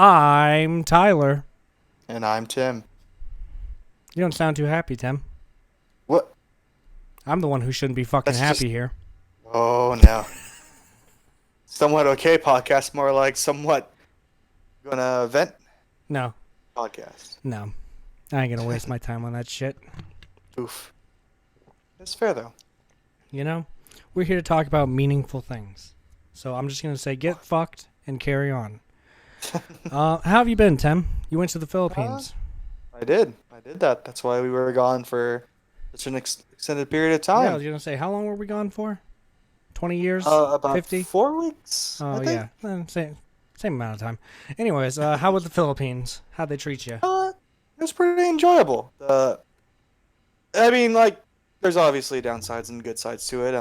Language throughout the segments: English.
I'm Tyler. And I'm Tim. You don't sound too happy, Tim. What? I'm the one who shouldn't be fucking That's just. happy here. Oh no. Somewhat okay podcast, more like somewhat gonna vent No, podcast. no. I ain't gonna waste my time on that shit. Oof. That's fair though. You know? We're here to talk about meaningful things. So I'm just gonna say get fucked and carry on. How have you been, Tim? You went to the Philippines. I did. I did that. That's why we were gone for such an extended period of Yeah, I time. was gonna say, how long were we gone for? 20 years? About 50? 4 weeks. Oh, I think. yeah. Same amount of time. Anyways, how was the Philippines? How'd they treat you? It was pretty enjoyable. I mean, like, there's obviously downsides and good sides to it.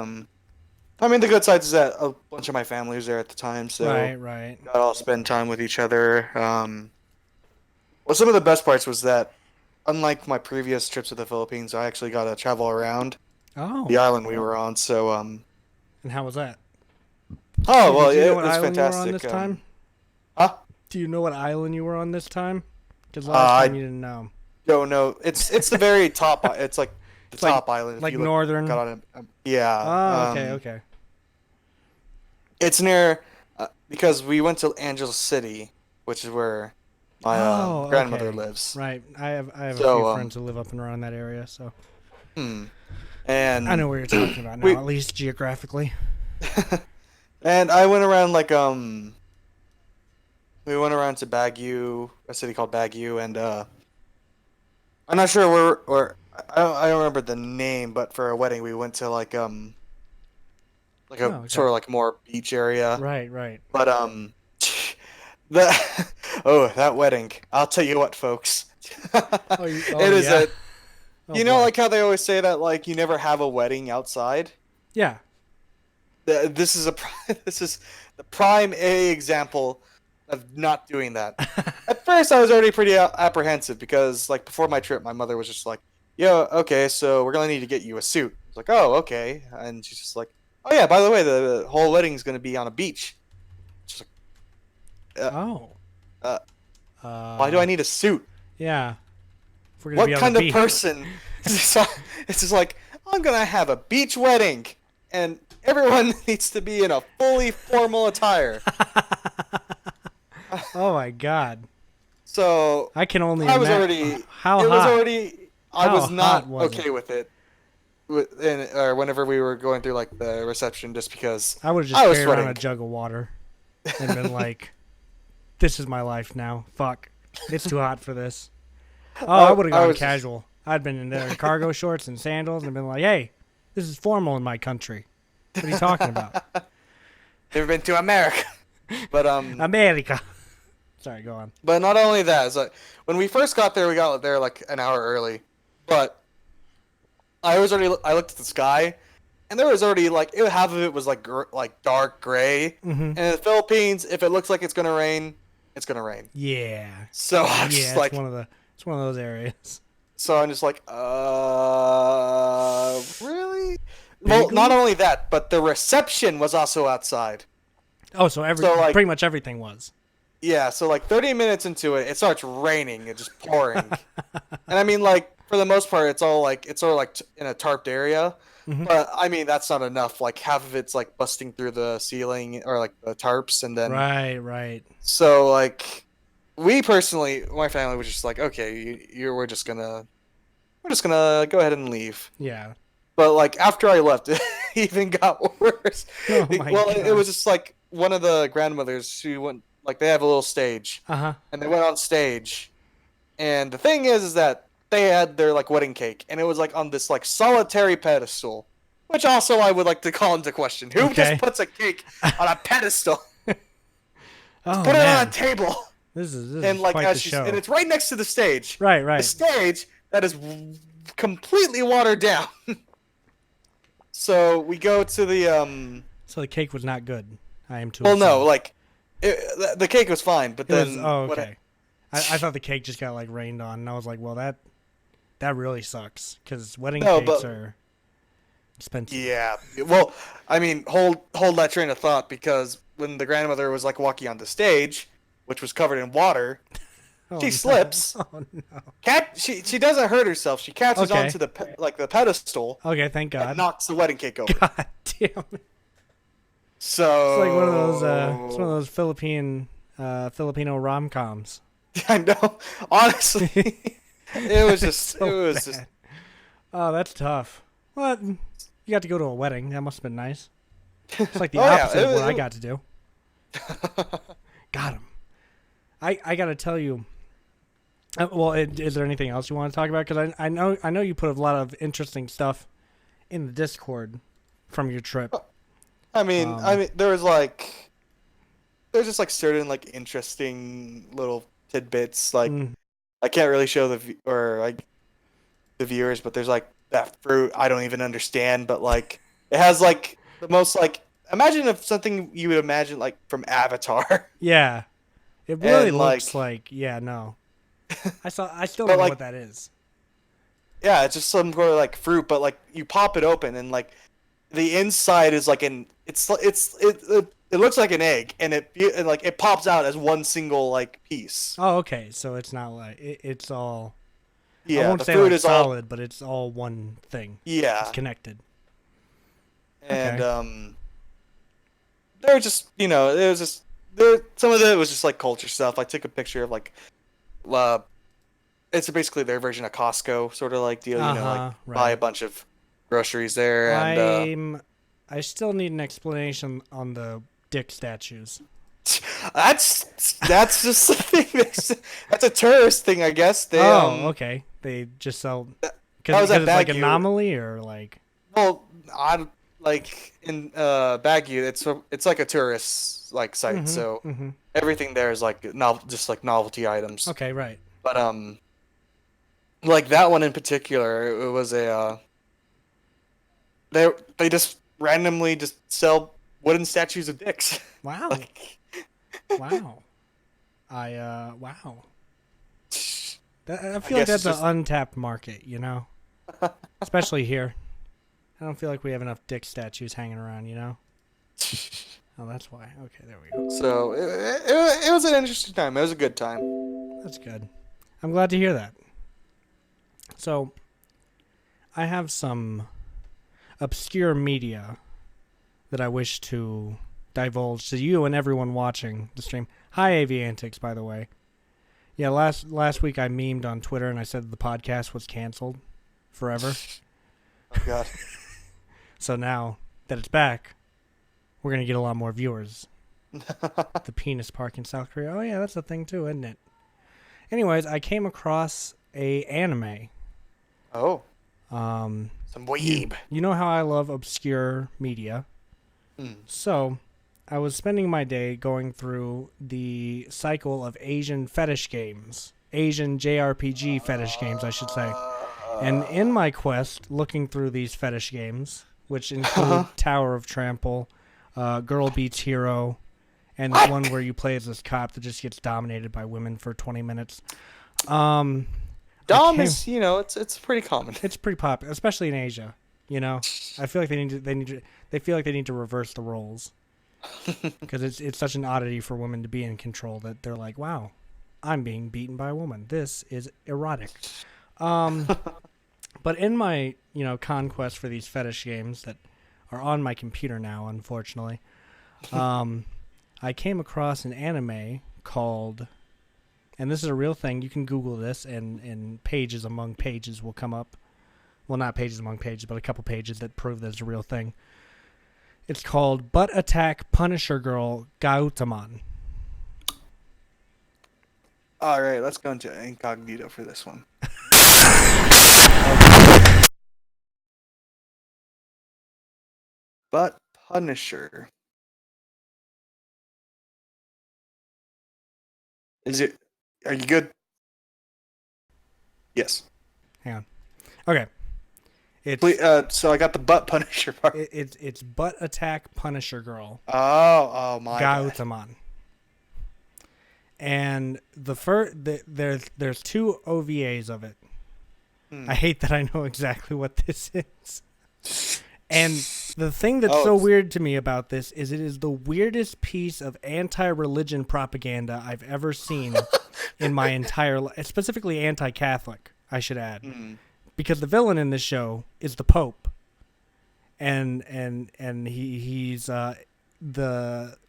I mean, the good sides is that a bunch of my family was there at the time, so Right. got all spend time with each other. Well, some of the best parts was that, unlike my previous trips to the Philippines, I actually got to travel around Oh. the island we were on. So, And how was that? oh well, Did you know it what was island you were on fantastic. this time? Huh? Do you know what island you were on this time? Because Uh, last I time you didn't know. don't know. It's the very top. It's like the It's like- top island. If like you look, northern- Got on it. Yeah. Oh, okay. It's near because we went to Angel City, which is where my grandmother okay. lives. Right. I have a So, few friends who live up and around that area, so And I know where you're talking about now, we- at least geographically. and I went around like we went around to Baguio, a city called Baguio, and I'm not sure where I don't remember the name, but for a wedding we went to like a Oh, okay. sort of like more beach area. Right. But the that wedding, I'll tell you what, folks. It is yeah. a Oh, you know boy. like how they always say that like you never have a wedding outside. Yeah. This is this is the prime A example of not doing that. At first, I was already pretty apprehensive because, like, before my trip, my mother was just like, "Yo, okay, so we're gonna need to get you a suit." I was like, "Oh, okay," and she's just like, "Oh yeah, by the way, the whole wedding's gonna be on a beach." She's like, Oh. uh, "Why do I need a suit? Yeah. If we're gonna What be on kind the of beach. person?" It's just like I'm gonna have a beach wedding, and everyone needs to be in a fully formal attire. Oh my god. So I can only I was imagine. already. How It was hot? already. I How was not hot was okay it? with it. Or whenever we were going through like the reception, just because I would have just I was carried around a sweating. jug of water and been like, "This is my life now. Fuck, it's too hot for this." Oh, I would have I gone was casual. I'd been in there in cargo shorts and sandals and been like, "Hey, this is formal in my country. What are you talking about, Never been to America, but America?" Sorry, go on. but not only that. It's like when we first got there, we got there like an hour early, but I looked at the sky, and there was already like half of it was like like dark gray. Mm-hmm. And in the Philippines, if it looks like it's gonna rain, it's gonna rain. Yeah, So I'm yeah. just like, It's one of those areas. so I'm just like, really? Well, Vaguely? not only that, but the reception was also outside. Oh, so like- pretty much everything was. Yeah, so like 30 minutes into it, it starts raining. It's just pouring. And I mean, like, for the most part, it's sort of like in a tarped area. Mhm. But I mean, that's not enough. Like, half of it's like busting through the ceiling or like the tarps. And then, Right. so like, we personally, my family was just like, okay, we're just gonna go ahead and leave. Yeah. But like after I left, it even got worse. Oh my Well, God. it was just like one of the grandmothers. She went like they have a little stage, Uh-huh. and they went on stage. And the thing is that they had their like wedding cake, and it was like on this like solitary pedestal, which also I would like to call into question. Who Okay. just puts a cake on a pedestal? Oh, Put it man. on a table, This is and like quite as the she's, show. and it's right next to the stage. Right. The stage that is completely watered down. So we go to the So the cake was not good. I am too. Well, no, like the cake was fine, but It was, then oh, what okay. I thought the cake just got like rained on, and I was like, well, that really sucks because wedding No, cakes but- are expensive. Yeah. Well, I mean, hold that train of thought because when the grandmother was like walking on the stage, which was covered in water. Oh, She no. slips. Oh no. She doesn't hurt herself. She catches Okay. onto the pedestal Okay, thank and God. knocks the wedding cake over. God damn it. So It's like one of those it's one of those Filipino rom-coms. I know. Honestly, it was just So it was bad. just Oh, that's tough. Well, you got to go to a wedding. That must have been nice. It's like the Oh, yeah, opposite of what I it- got to do. Got him. I got to tell you. Well, is there anything else you want to talk about? Because I know you put a lot of interesting stuff in the Discord from your trip. I mean, there's just like certain like interesting little tidbits. Like Mm, I can't really show the viewers, but there's like that fruit I don't even understand, but like it has like the most like imagine if something you would imagine like from Avatar. yeah, it really And, looks like yeah. No, I still But, don't know like, what that is. Yeah, it's just some sort of like fruit, but like you pop it open and like the inside is like it looks like an egg and it pops out as one single like piece. Oh, okay. So it's not like it's all. I Yeah, won't the say fruit like is all solid, but it's all one thing. yeah, It's connected. and okay. they're just it was just there. Some of it was just like culture stuff. I took a picture of like uh, it's basically their version of Costco sort of like deal. Like buy a right. bunch of groceries there and. I still need an explanation on the dick statues. That's just something. That's a tourist thing, I guess. They Okay. They just sell that because was at it's like Baguio. anomaly or like. Well, I like in Baguio. It's like a tourist like site, so Mm-hmm. everything there is like just like novelty items. Okay, right. But like that one in particular, it was they just randomly just sell wooden statues of dicks. Wow. Like, Wow. Wow. I feel like guess that's it's an just- untapped market, you know? Especially here. I don't feel like we have enough dick statues hanging around, you know? Oh, that's why. Okay, there we go. So it was an interesting time. It was a good time. That's good. I'm glad to hear that. So, I have some obscure media that I wish to divulge to you and everyone watching the stream. Hi, AV Antics, by the way. Yeah, last week I memed on Twitter and I said the podcast was canceled forever. Oh God. So now that it's back, we're going to get a lot more viewers. The penis park in South Korea. Oh, yeah, that's a thing too, isn't it? Anyways, I came across a anime. Oh, Um, some weeb. you know how I love obscure media. Mm. So, I was spending my day going through the cycle of Asian fetish games. Asian JRPG fetish games, I should say. And in my quest, looking through these fetish games, which include Tower of Trample, Girl Beats Hero, and the one where you play as this cop that just gets dominated by women for 20 minutes. Dom came- is, it's pretty common. It's pretty popular, especially in Asia. You know, I feel like they feel like they need to reverse the roles because it's such an oddity for women to be in control that they're like, wow, I'm being beaten by a woman. This is erotic. But in my conquest for these fetish games that are on my computer now, unfortunately, I came across an anime called, and this is a real thing. You can Google this, and pages among pages will come up. Well, not pages among pages, but a couple pages that prove that it's a real thing. It's called Butt Attack Punisher Girl Gautaman. All right, let's go into incognito for this one. But Punisher. Are you good? Yes. Hang on. Okay. It's Please, so I got the butt Punisher part. it's Butt Attack Punisher Girl Oh my God. Gautaman. And there's two OVAs of it. I hate that I know exactly what this is. And The thing that's Oh, so it's- weird to me about this is it is the weirdest piece of anti-religion propaganda I've ever seen in my entire life, specifically anti-Catholic, I should add. Mm. Because the villain in this show is the Pope. And he's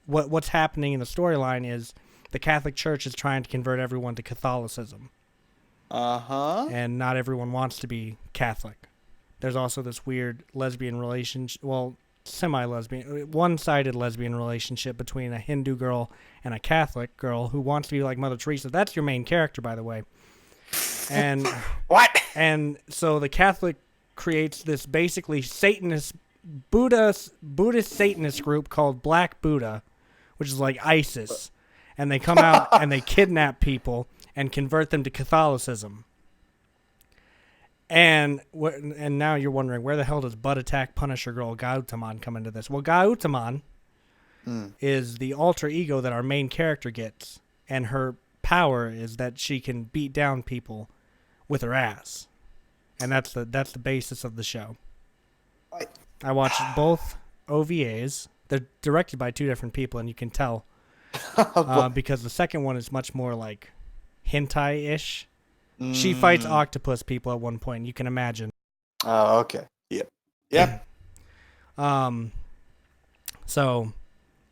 what's happening in the storyline is the Catholic Church is trying to convert everyone to Catholicism. Uh-huh. And not everyone wants to be Catholic. There's also this weird lesbian relationship, well, semi-lesbian, one-sided lesbian relationship between a Hindu girl and a Catholic girl who wants to be like Mother Teresa. That's your main character, by the way. And What? and so the Catholic creates this basically Satanist Buddhist Satanist group called Black Buddha, which is like ISIS, and they come out and they kidnap people and convert them to Catholicism. And now you're wondering, where the hell does Butt Attack Punisher girl Gautaman come into this? Well, Gautaman is the alter ego that our main character gets, and her power is that she can beat down people with her ass, and that's the basis of the show. I watched both OVAs. They're directed by two different people, and you can tell because the second one is much more like hentai-ish. She fights octopus people at one point. You can imagine. Oh, okay. Yep. Yep. So,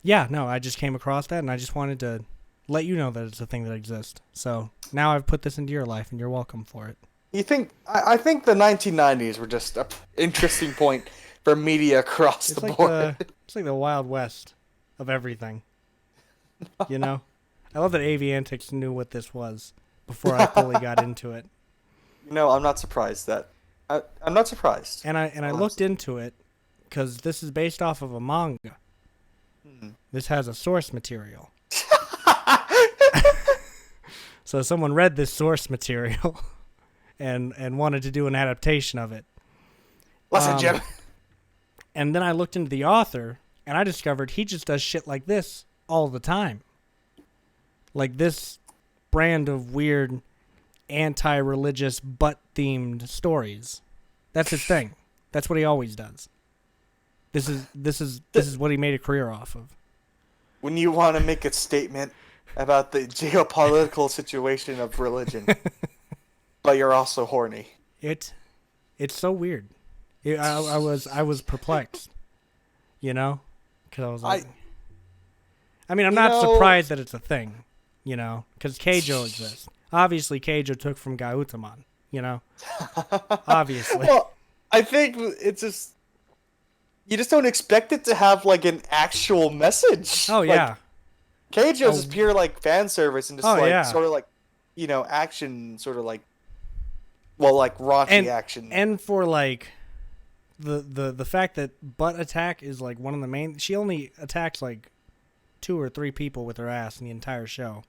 yeah, no, I just came across that, and I just wanted to let you know that it's a thing that exists. So now I've put this into your life, and you're welcome for it. You think? I think the 1990s were just an interesting point for media across It's the like board. it's like the Wild West of everything. You know, I love that Aviantics knew what this was before I fully got into it. No, I'm not surprised that. I'm not surprised. And I looked into it because this is based off of a manga. This has a source material. So someone read this source material and wanted to do an adaptation of it. Listen, Jim. And then I looked into the author, and I discovered he just does shit like this all the time. Like this brand of weird anti-religious butt-themed stories. That's his thing. That's what he always does. This is what he made a career off of. When you want to make a statement about the geopolitical situation of religion, but you're also horny. It's so weird. I was perplexed, you know, because I was like, I mean, I'm not surprised that it's a thing, you know, because Keijo exists. Obviously, Keijo took from Gautaman, you know, obviously. Well, I think it's just you just don't expect it to have like an actual message. Oh yeah, Keijo's is pure like fan service and just sort of like, you know, action, sort of like, well, like raunchy action. And for like the fact that Butt Attack is like one of the main, she only attacks like 2 or 3 people with her ass in the entire show.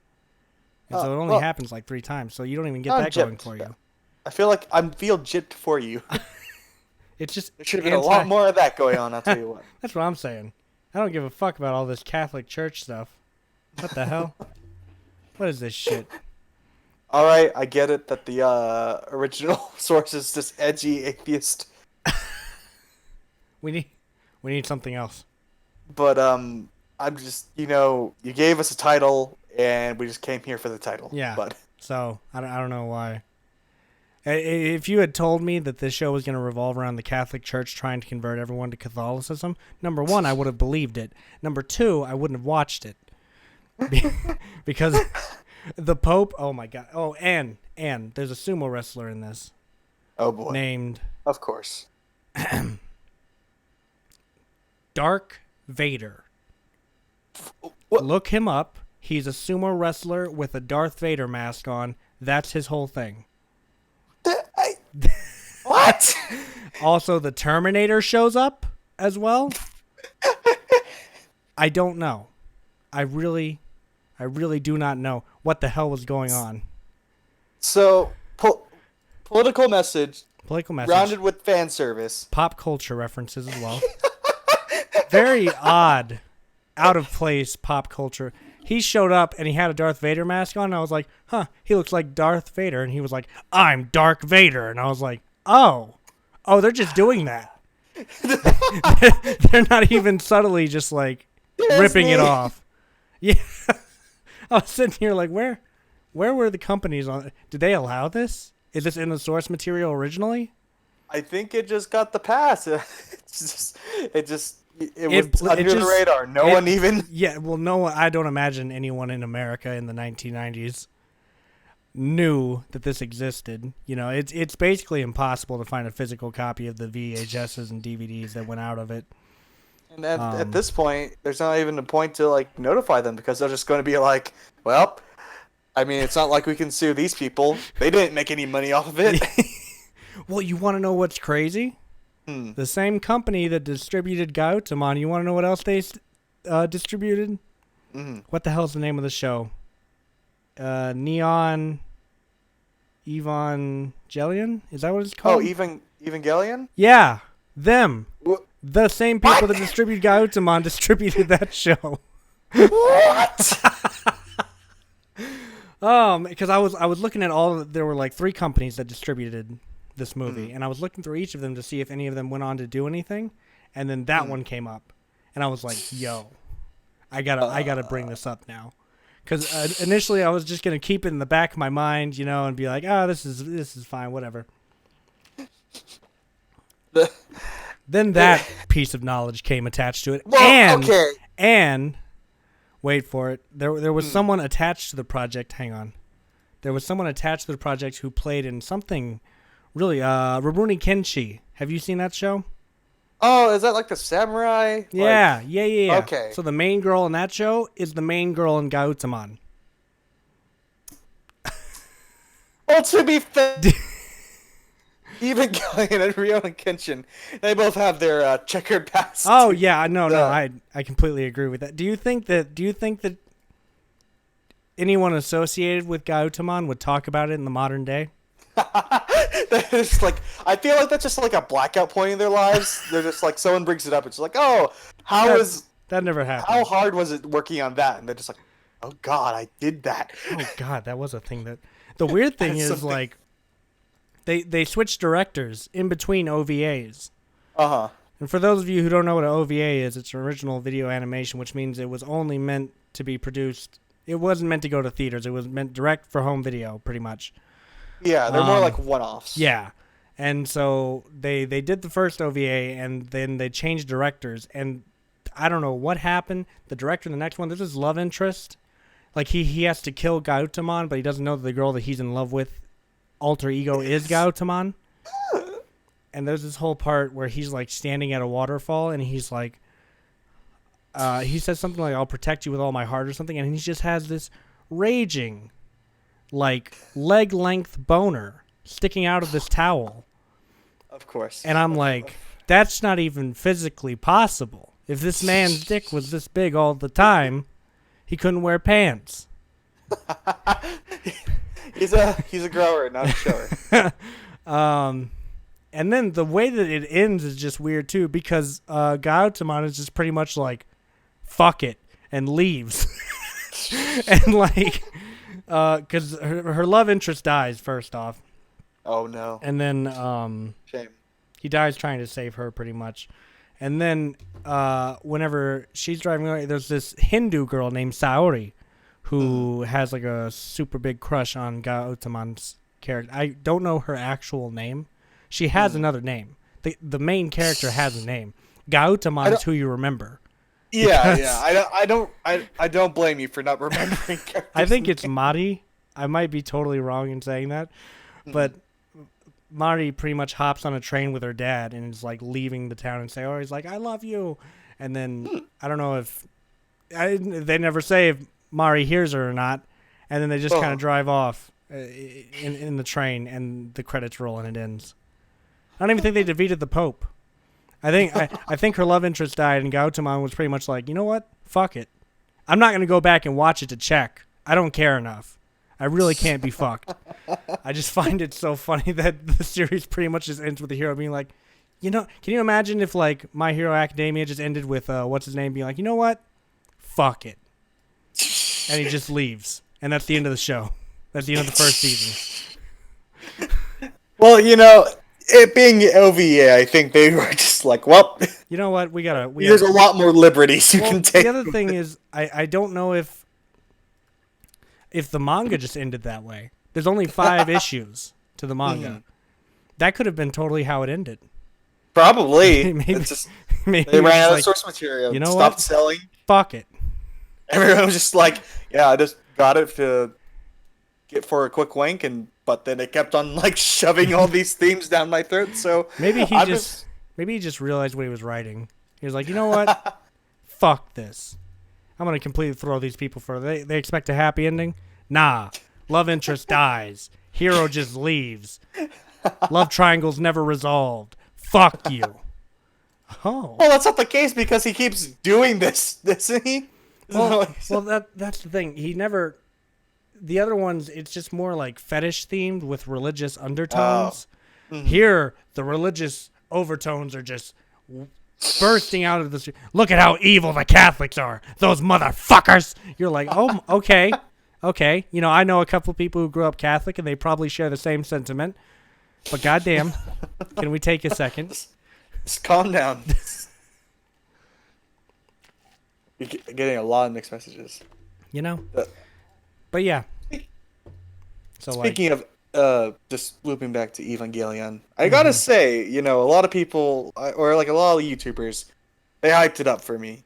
And so it only happens like 3 times, so you don't even get that going for you. I feel like I feel gypped for you. It's just there should have been a lot more of that going on, I'll tell you what. That's what I'm saying. I don't give a fuck about all this Catholic Church stuff. What the hell? What is this shit? Alright, I get it that the original source is this edgy atheist. We need something else. But I'm just, you know, you gave us a title and we just came here for the title. Yeah. But so I don't know why. If you had told me that this show was going to revolve around the Catholic Church trying to convert everyone to Catholicism, number 1, I would have believed it. Number 2, I wouldn't have watched it. Because the Pope, oh my God. Oh, and there's a sumo wrestler in this. Oh boy. Named, of course, Dark Vader. What? Look him up. He's a sumo wrestler with a Darth Vader mask on. That's his whole thing. What? Also, the Terminator shows up as well. I don't know. I really do not know what the hell was going on. So, political message. Political message. Rounded with fan service. Pop culture references as well. Very odd, out of place pop culture. He showed up and he had a Darth Vader mask on. And I was like, huh, he looks like Darth Vader. And he was like, I'm Dark Vader. And I was like, oh, they're just doing that. They're not even subtly just like ripping it off. Yeah. I was sitting here like, where were the companies on? Did they allow this? Is this in the source material originally? I think it just got the pass. It It- went it under the just- radar. No one even. Yeah, well, no one. I don't imagine anyone in America in the 1990s knew that this existed. You know, it's basically impossible to find a physical copy of the VHSs and DVDs that went out of it. And at this point, there's not even a point to like notify them because they're just going to be like, well, I mean, it's not like we can sue these people. They didn't make any money off of it. Well, you want to know what's crazy? The same company that distributed Gautaman, you want to know what else they distributed? What the hell's the name of the show? Neon Evangelion? Is that what it's Oh, called? Evangelion? Yeah, them. What? The same people that distribute Gautaman distributed that show. What? Because I was looking at there were like 3 companies that distributed this movie, and I was looking through each of them to see if any of them went on to do anything, and then that one came up, and I was like, yo, I gotta bring this up now. Because initially I was just gonna keep it in the back of my mind, you know, and be like, this is fine, whatever. Then that piece of knowledge came attached to it, and wait for it, there was someone attached to the project. Hang on, there was someone attached to the project who played in something really, Rurouni Kenshin. Have you seen that show? Oh, is that like the samurai? Yeah. Okay. So the main girl in that show is the main girl in Gautaman. Well, to be fair, Evangelion and Rurouni Kenshin, they both have their checkered past. Oh yeah, no, I completely agree with that. Do you think that anyone associated with Gautaman would talk about it in the modern day? It's like, I feel like that's just like a blackout point in their lives. They're just like, someone brings it up. It's like, oh, that never happened? how hard was it working on that? And they're just like, oh god, I did that. Oh god, that was a thing that. The weird thing is like, they switched directors in between OVAs. And for those of you who don't know what an OVA is, it's original video animation, which means it was only meant to be produced. It wasn't meant to go to theaters. It was meant direct for home video, pretty much. Yeah, they're more like one-offs. Yeah. And so they did the first OVA, and then they changed directors, and I don't know what happened. The director in the next one, this is love interest. Like, he has to kill Gautaman, but he doesn't know that the girl that he's in love with, alter ego, is Gautaman. And there's this whole part where he's, like, standing at a waterfall, and he's like, he says something like, I'll protect you with all my heart or something, and he just has this raging, like, leg-length boner sticking out of this towel. Of course. And I'm like, that's not even physically possible. If this man's dick was this big all the time, he couldn't wear pants. He's a grower, not a shower. And then the way that it ends is just weird too, because Gautaman is just pretty much like, fuck it, and leaves. And like, because her love interest dies first off. Oh no. And then Shame. he dies trying to save her pretty much. And then whenever she's driving away, there's this Hindu girl named Saori who has like a super big crush on Gautaman's character. I don't know her actual name. She has another name. The main character has a name. Gautaman is who you remember. Yeah. I don't blame you for not remembering characters. I think it's Mari. I might be totally wrong in saying that, but Mari pretty much hops on a train with her dad and is like leaving the town and he's like, I love you. And then I don't know if they never say if Mari hears her or not. And then they just kind of drive off in the train, and the credits roll and it ends. I don't even think they defeated the Pope. I think her love interest died, and Gautaman was pretty much like, you know what? Fuck it. I'm not going to go back and watch it to check. I don't care enough. I really can't be fucked. I just find it so funny that the series pretty much just ends with the hero being like, you know, can you imagine if like My Hero Academia just ended with what's his name being like, you know what? Fuck it. And he just leaves. And that's the end of the show. That's the end of the first season. Well, you know, it being OVA, I think they were just like, well, You know what? We gotta. there's a lot more liberties you Well, can take. the other thing is, I don't know if the manga just ended that way. There's only 5 issues to the manga. That could have been totally how it ended. Probably. maybe It's just, maybe they it was ran out like, of source material. you know Stopped what? selling. Fuck it. Everyone was just like, yeah, I just got it to get for a quick wank, but then it kept on like shoving all these themes down my throat. So Maybe he I'm just realized what he was writing. He was like, you know what? Fuck this. I'm gonna completely throw these people for. They expect a happy ending. Nah. Love interest dies. Hero just leaves. Love triangle's never resolved. Fuck you. Oh. Well, that's not the case because he keeps doing this, isn't he? Well, that's the thing. He never. The other ones, it's just more like fetish themed with religious undertones. Here, the religious overtones are just bursting out of the street. Look at how evil the Catholics are. Those motherfuckers. You're like, oh, okay. Okay. You know, I know a couple people who grew up Catholic and they probably share the same sentiment. But goddamn, can we take a second? Just calm down. You're getting a lot of mixed messages. You know? But yeah. So Speaking of just looping back to Evangelion, I gotta say, you know, a lot of people, or like a lot of YouTubers, they hyped it up for me.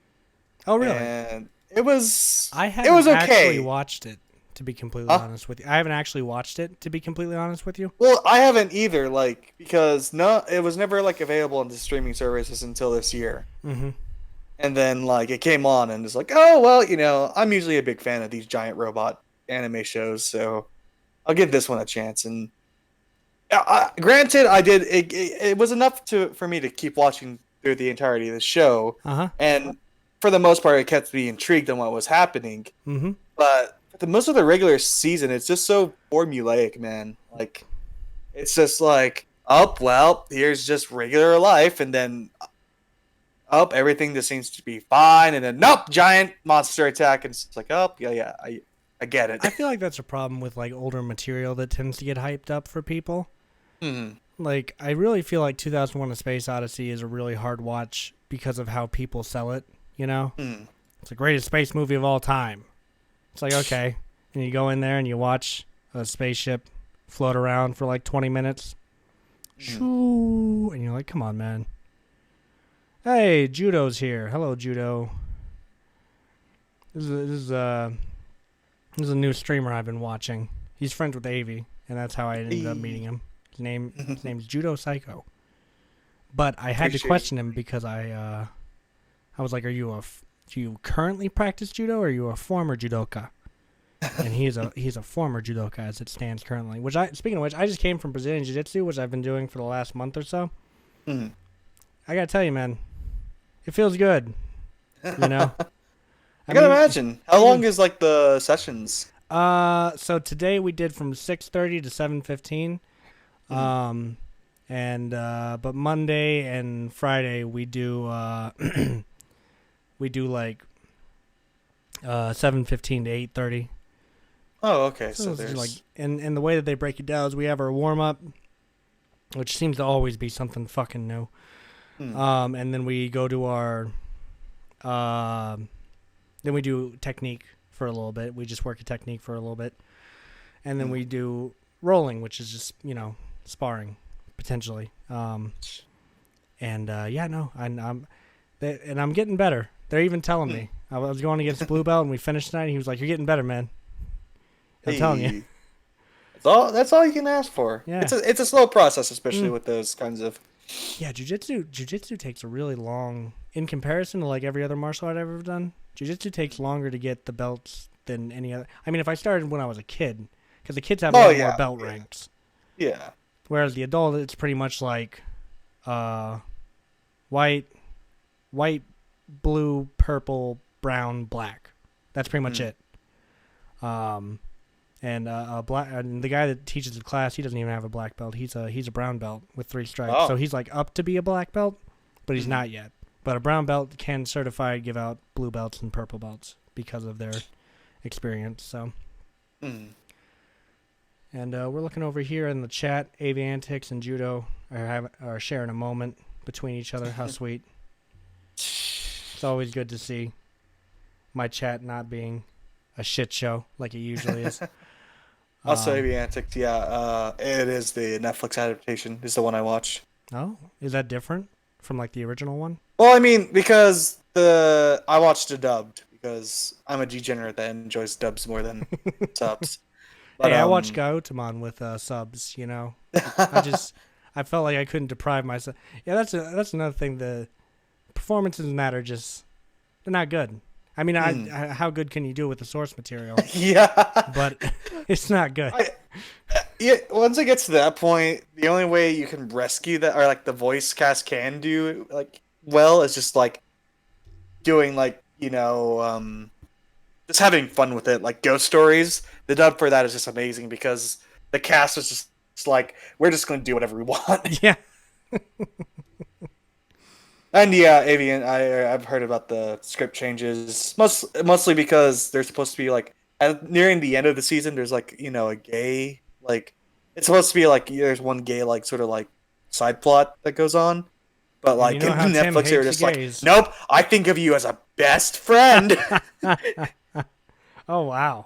Oh, really? And it was it was okay. actually watched it, to be completely honest with you. I haven't actually watched it, to be completely honest with you. Well, I haven't either, like, because it was never like available on the streaming services until this year. Mm-hmm. And then like it came on and it's like, oh well, you know, I'm usually a big fan of these giant robot anime shows, so I'll give this one a chance. And granted, I did. It was enough for me to keep watching through the entirety of the show, and for the most part, it kept me intrigued on what was happening. Mm-hmm. But the most of the regular season, it's just so formulaic, man. Like, it's just like, oh well, here's just regular life, and then everything just seems to be fine, and then nope, giant monster attack, and it's like, oh yeah, I get it. I feel like that's a problem with like older material that tends to get hyped up for people. Like, I really feel like 2001: A Space Odyssey is a really hard watch because of how people sell it. You know, it's the greatest space movie of all time. It's like, okay, and you go in there and you watch a spaceship float around for like 20 minutes, and you're like, come on, man. Hey, Judo's here. Hello, Judo. This is a new streamer I've been watching. He's friends with Avi, and that's how I ended up meeting him. His name's Judo Psycho. But I had to question him because I was like, do you currently practice judo, or are you a former judoka? And he's a former judoka as it stands currently. Speaking of which, I just came from Brazilian Jiu-Jitsu, which I've been doing for the last month or so. I gotta tell you, man, it feels good. You know. I can imagine. How long is like the sessions? So today we did from 6:30 to 7:15. But Monday and Friday we do like 7:15 to 8:30. Oh, okay. So there's like, and the way that they break it down is we have our warm up, which seems to always be something fucking new. And then we go to our then we do technique for a little bit. We just work a technique for a little bit. And then we do rolling, which is just, you know, sparring, potentially. I'm getting better. They're even telling me. I was going against Blue Belt, and we finished tonight, and he was like, you're getting better, man. I'm telling you. That's all you can ask for. Yeah. It's a slow process, especially with those kinds of... Yeah, Jiu-Jitsu takes a really long... In comparison to, like, every other martial art I've ever done, Jiu-Jitsu takes longer to get the belts than any other... I mean, if I started when I was a kid, because the kids have more belt ranks. Yeah. Whereas the adult, it's pretty much like white, blue, purple, brown, black. That's pretty much it. And the guy that teaches the class, he doesn't even have a black belt. He's a brown belt with 3 stripes. Oh. So he's like up to be a black belt, but he's not yet. But a brown belt can give out blue belts and purple belts because of their experience. So And we're looking over here in the chat. Aviantics and Judo are sharing a moment between each other. How sweet. It's always good to see my chat not being a shit show like it usually is. Also, Aviantics, yeah, it is the Netflix adaptation. Is the one I watched. Oh, is that different from like the original one? Well, I mean, because I watched the dubbed because I'm a degenerate that enjoys dubs more than subs. But, Hey, I watched Gaotamon with subs. You know, I felt like I couldn't deprive myself. Yeah, that's another thing. The performances in that are just they're not good. I mean, how good can you do it with the source material? Yeah, But it's not good. Yeah, once it gets to that point, the only way you can rescue that, or like the voice cast can do like well, is just like doing like just having fun with it, like Ghost Stories. The dub for that is just amazing because the cast is just like we're just going to do whatever we want. Yeah. And yeah, Avian, I've heard about the script changes, mostly because they're supposed to be like nearing the end of the season. There's like a gay like it's supposed to be like there's one gay like sort of like side plot that goes on, but like you know how in Tim Netflix they're hates just the like, gays. nope, I think of you as a best friend. Oh wow.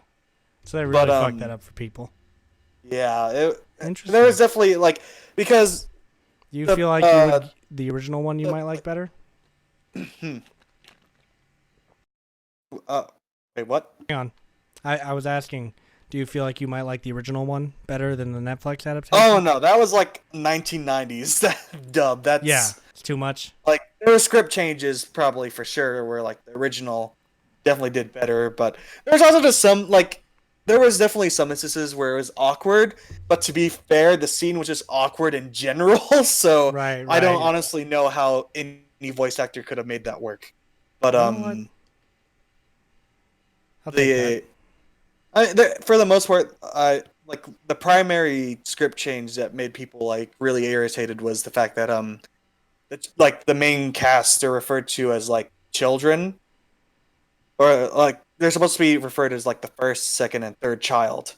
So they really But, fucked that up for people. Yeah, Interesting. there was definitely like because Do you the- feel like the original one you might like better? wait, what? Hang on. I was asking, do you feel like you might like the original one better than the Netflix adaptation? Oh no, that was like 1990s that dub. That's Yeah, it's too much. like there were script changes probably for sure where like the original definitely did better, but there's also just some like there was definitely some instances where it was awkward, but to be fair, the scene was just awkward in general, so Right. I don't honestly know how any voice actor could have made that work. But I'll take that. for the most part, I like the primary script change that made people like really irritated was the fact that like the main cast are referred to as like children, or like they're supposed to be referred as like the first, second, and third child,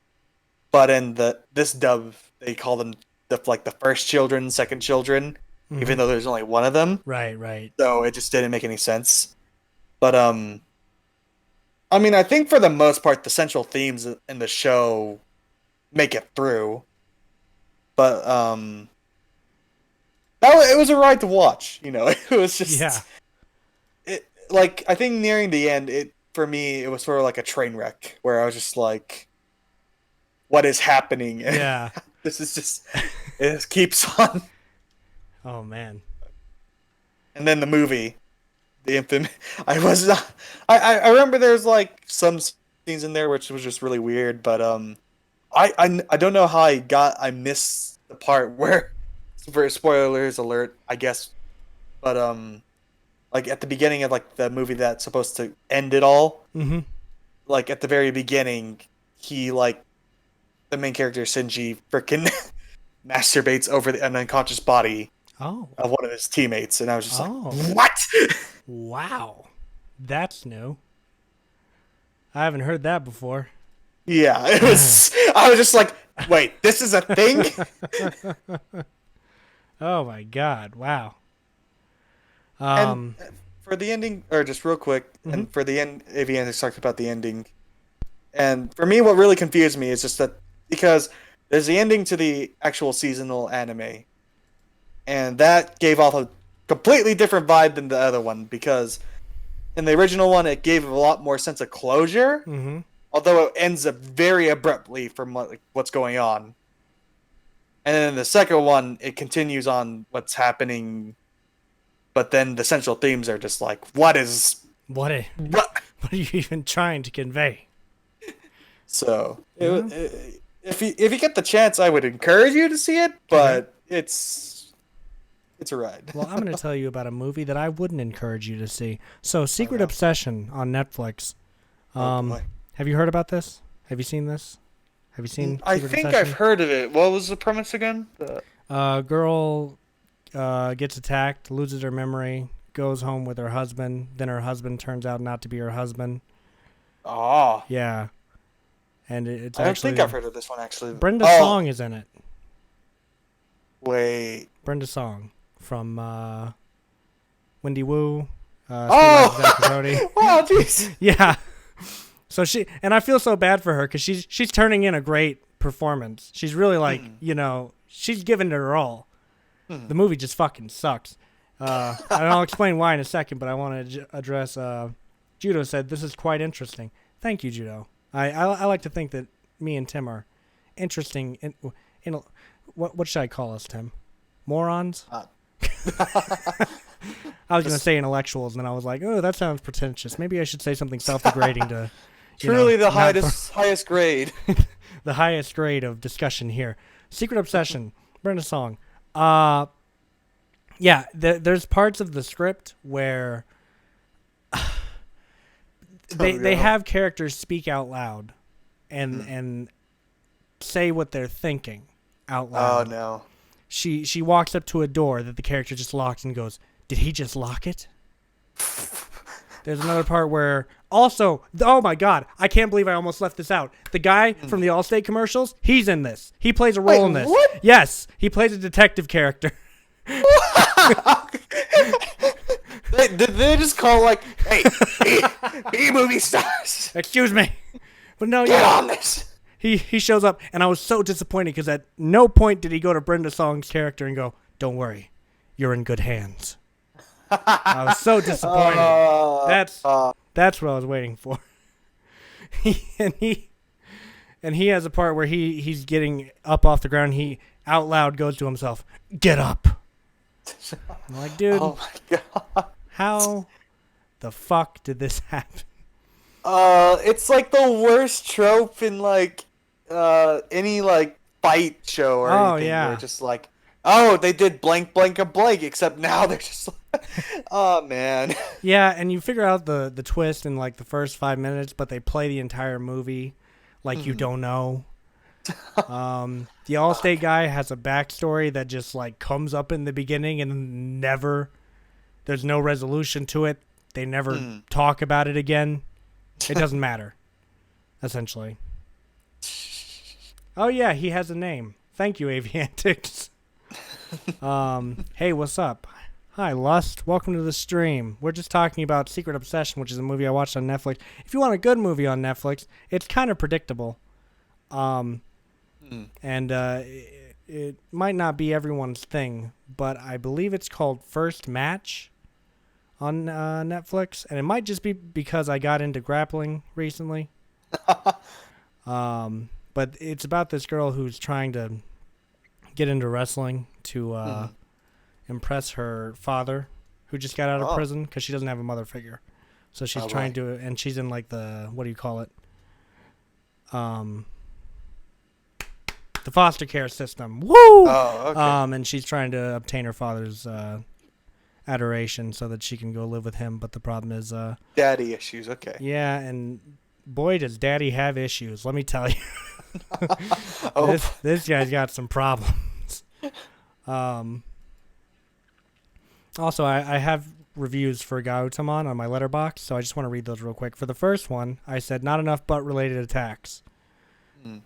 but in this dub they call them the first children, second children, even though there's only one of them. Right. So it just didn't make any sense. But I mean, I think for the most part, the central themes in the show make it through. But it was a ride to watch. It was just like I think nearing the end, for me it was sort of like a train wreck where I was just like, "What is happening?" Yeah. This is just it just keeps on. Oh man. And then the movie. The infamous. I remember there's like some scenes in there which was just really weird, but I don't know how I missed the part where spoilers alert, I guess, but like at the beginning of like the movie that's supposed to end it all, like at the very beginning, he like the main character Shinji freaking masturbates over an unconscious body of one of his teammates, and I was just like, what? Wow. That's new. I haven't heard that before. Yeah, it was. I was just like, wait, this is a thing? Oh my god! Wow. And for the ending, or just real quick, and for the end, Avian talked about the ending. And for me, what really confused me is just that because there's the ending to the actual seasonal anime, and that gave off a completely different vibe than the other one, because in the original one it gave a lot more sense of closure, although it ends up very abruptly from what's going on. And then in the second one it continues on what's happening, but then the central themes are just like, what are you even trying to convey? So if you get the chance, I would encourage you to see it, but it's a ride. Well, I'm going to tell you about a movie that I wouldn't encourage you to see. So, Secret Obsession on Netflix. Have you heard about this? Have you seen this? Have you seen I Secret think Obsession? I've heard of it. What was the premise again? Girl gets attacked, loses her memory, goes home with her husband. Then her husband turns out not to be her husband. Oh. Yeah. and it's I don't actually think I've heard of this one actually. Brenda Oh, Song is in it. wait. Brenda Song from Wendy Wu, Sweet Life Oh, of Zack and Cody. wow, jeez. Yeah. So I feel so bad for her because she's turning in a great performance. She's really like, she's giving it her all. The movie just fucking sucks. And I'll explain why in a second, but I want to address, Judo said, this is quite interesting. Thank you, Judo. I like to think that me and Tim are interesting. What should I call us, Tim? Morons? I was going to say intellectuals, and then I was like, oh, that sounds pretentious. Maybe I should say something self-degrading to... Truly the highest grade. The highest grade of discussion here. Secret Obsession, Brenda Song. Yeah, there's parts of the script where they have characters speak out loud and say what they're thinking out loud. Oh, no. She walks up to a door that the character just locks and goes, did he just lock it? There's another part where also, oh my God, I can't believe I almost left this out. The guy from the Allstate commercials, he's in this. He plays a role in this. What? Yes, he plays a detective character. Did they just call like, hey, movie stars, Excuse me. But no, get yeah. on this. He shows up, and I was so disappointed because at no point did he go to Brenda Song's character and go, don't worry, you're in good hands. I was so disappointed. That's what I was waiting for. And he has a part where he's getting up off the ground. He out loud goes to himself, "Get up!" I'm like, dude, Oh my God. how the fuck did this happen? It's like the worst trope in like any like fight show or Oh, anything. yeah. Where just like, oh, they did blank, blank, and blank, except now they're just like, oh man. Yeah, and you figure out the twist in like the first 5 minutes, but they play the entire movie like you don't know. The Allstate guy has a backstory that just like comes up in the beginning and there's no resolution to it. They never talk about it again. It doesn't matter, essentially. Oh yeah, he has a name. Thank you, Aviantics. Hey, what's up? Hi, Lust. Welcome to the stream. We're just talking about Secret Obsession, which is a movie I watched on Netflix. If you want a good movie on Netflix, it's kind of predictable. And it might not be everyone's thing, but I believe it's called First Match on Netflix, and it might just be because I got into grappling recently. But it's about this girl who's trying to get into wrestling to impress her father, who just got out of prison because she doesn't have a mother figure. So she's trying to, and she's in like the, what do you call it? The foster care system. Woo! Oh, okay. And she's trying to obtain her father's adoration so that she can go live with him. But the problem is, Daddy issues. Okay. yeah, and boy, does Daddy have issues. Let me tell you. Oh. This guy's got some problems. Also, I have reviews for Gaotamon on my letterbox, so I just want to read those real quick. For the first one, I said not enough butt-related attacks.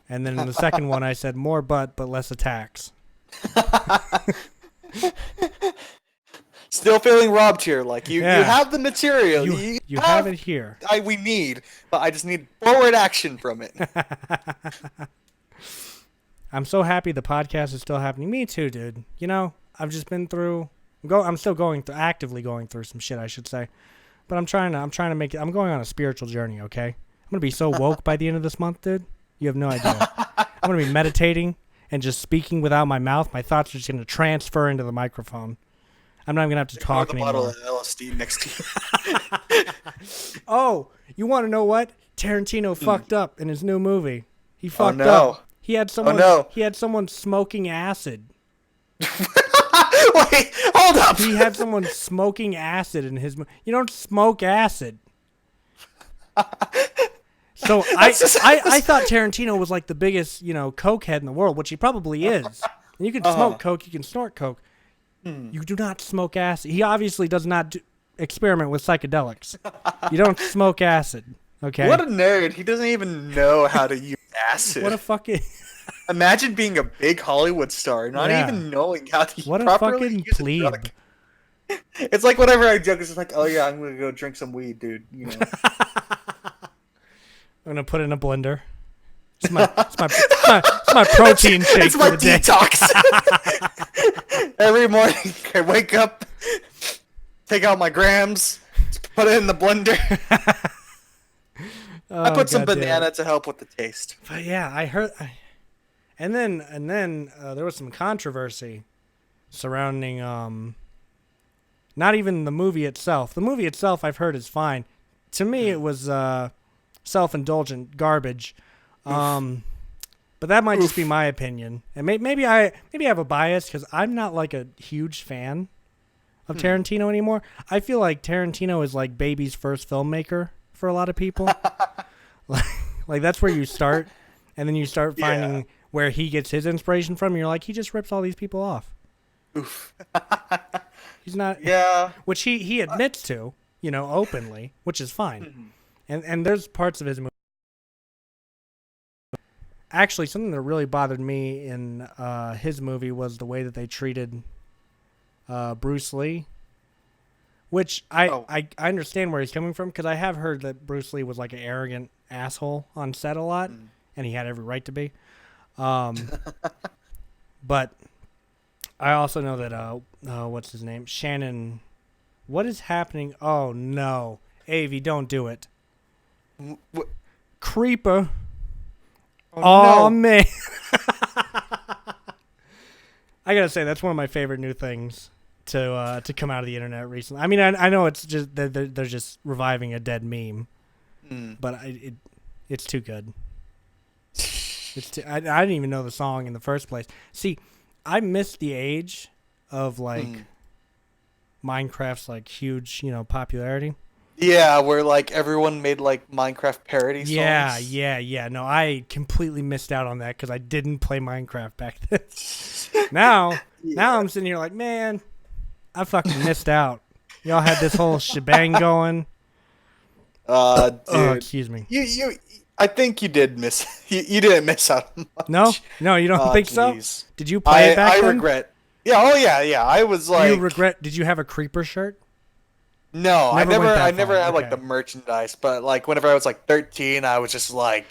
And then in the second one, I said more butt, but less attacks. Still feeling robbed here. Like you have the material. You have it here. We need, but I just need forward action from it. I'm so happy the podcast is still happening. Me too, dude. You know, I've just been through. I'm still actively going through some shit, I should say. But I'm trying to make it. I'm going on a spiritual journey. Okay, I'm gonna be so woke by the end of this month, dude. You have no idea. I'm gonna be meditating and just speaking without my mouth. My thoughts are just gonna transfer into the microphone. I'm not even gonna have to talk anymore. Bottle of LSD next to you. Oh, you want to know what? Tarantino fucked up in his new movie. He fucked no. up. He had someone. no. He had someone smoking acid. Wait, hold up. He had someone smoking acid in his. You don't smoke acid. So I thought Tarantino was like the biggest, cokehead in the world, which he probably is. And you can smoke coke, you can snort coke. You do not smoke acid. He obviously does not experiment with psychedelics. You don't smoke acid. Okay. What a nerd. He doesn't even know how to use massive. What a fucking Imagine being a big Hollywood star, not Yeah. even knowing how to what a properly fucking use a plebe. drug. It's like whenever I joke, it's just like, oh yeah, I'm gonna go drink some weed, dude. You know. I'm gonna put it in a blender. It's my protein shake It's for my the day. detox. Every morning, I wake up, take out my grams, put it in the blender. I put some banana to help with the taste. But yeah, I heard, and then there was some controversy surrounding not even the movie itself. The movie itself, I've heard, is fine. To me, it was self-indulgent garbage. But that might just be my opinion, and maybe I have a bias because I'm not like a huge fan of Tarantino anymore. I feel like Tarantino is like baby's first filmmaker for a lot of people. like that's where you start, and then you start finding where he gets his inspiration from. And you're like, he just rips all these people off. Oof. He's not. Yeah. Which he admits to, openly, which is fine. And there's parts of his movie. Actually, something that really bothered me in his movie was the way that they treated Bruce Lee. Which I understand where he's coming from, because I have heard that Bruce Lee was like an arrogant asshole on set a lot, and he had every right to be. But I also know that what's his name? Shannon. What is happening? Oh no, Avi, don't do it. Creeper. Oh, no. Man. I gotta say, that's one of my favorite new things to come out of the internet recently. I mean, I know it's just they're just reviving a dead meme, but it's too good. I didn't even know the song in the first place. See, I missed the age of like Minecraft's like huge, popularity. Yeah, where like everyone made like Minecraft parody songs. Yeah. No, I completely missed out on that because I didn't play Minecraft back then. Now I'm sitting here like, man, I fucking missed out. Y'all had this whole shebang going. Dude, oh, excuse me. I think you did miss. You didn't miss out much. No, you don't think geez. so? Did you play it back then? I regret. Yeah. Oh yeah. I was like. You regret? Did you have a creeper shirt? No, I never had like okay. the merchandise, but like whenever I was like 13, I was just like,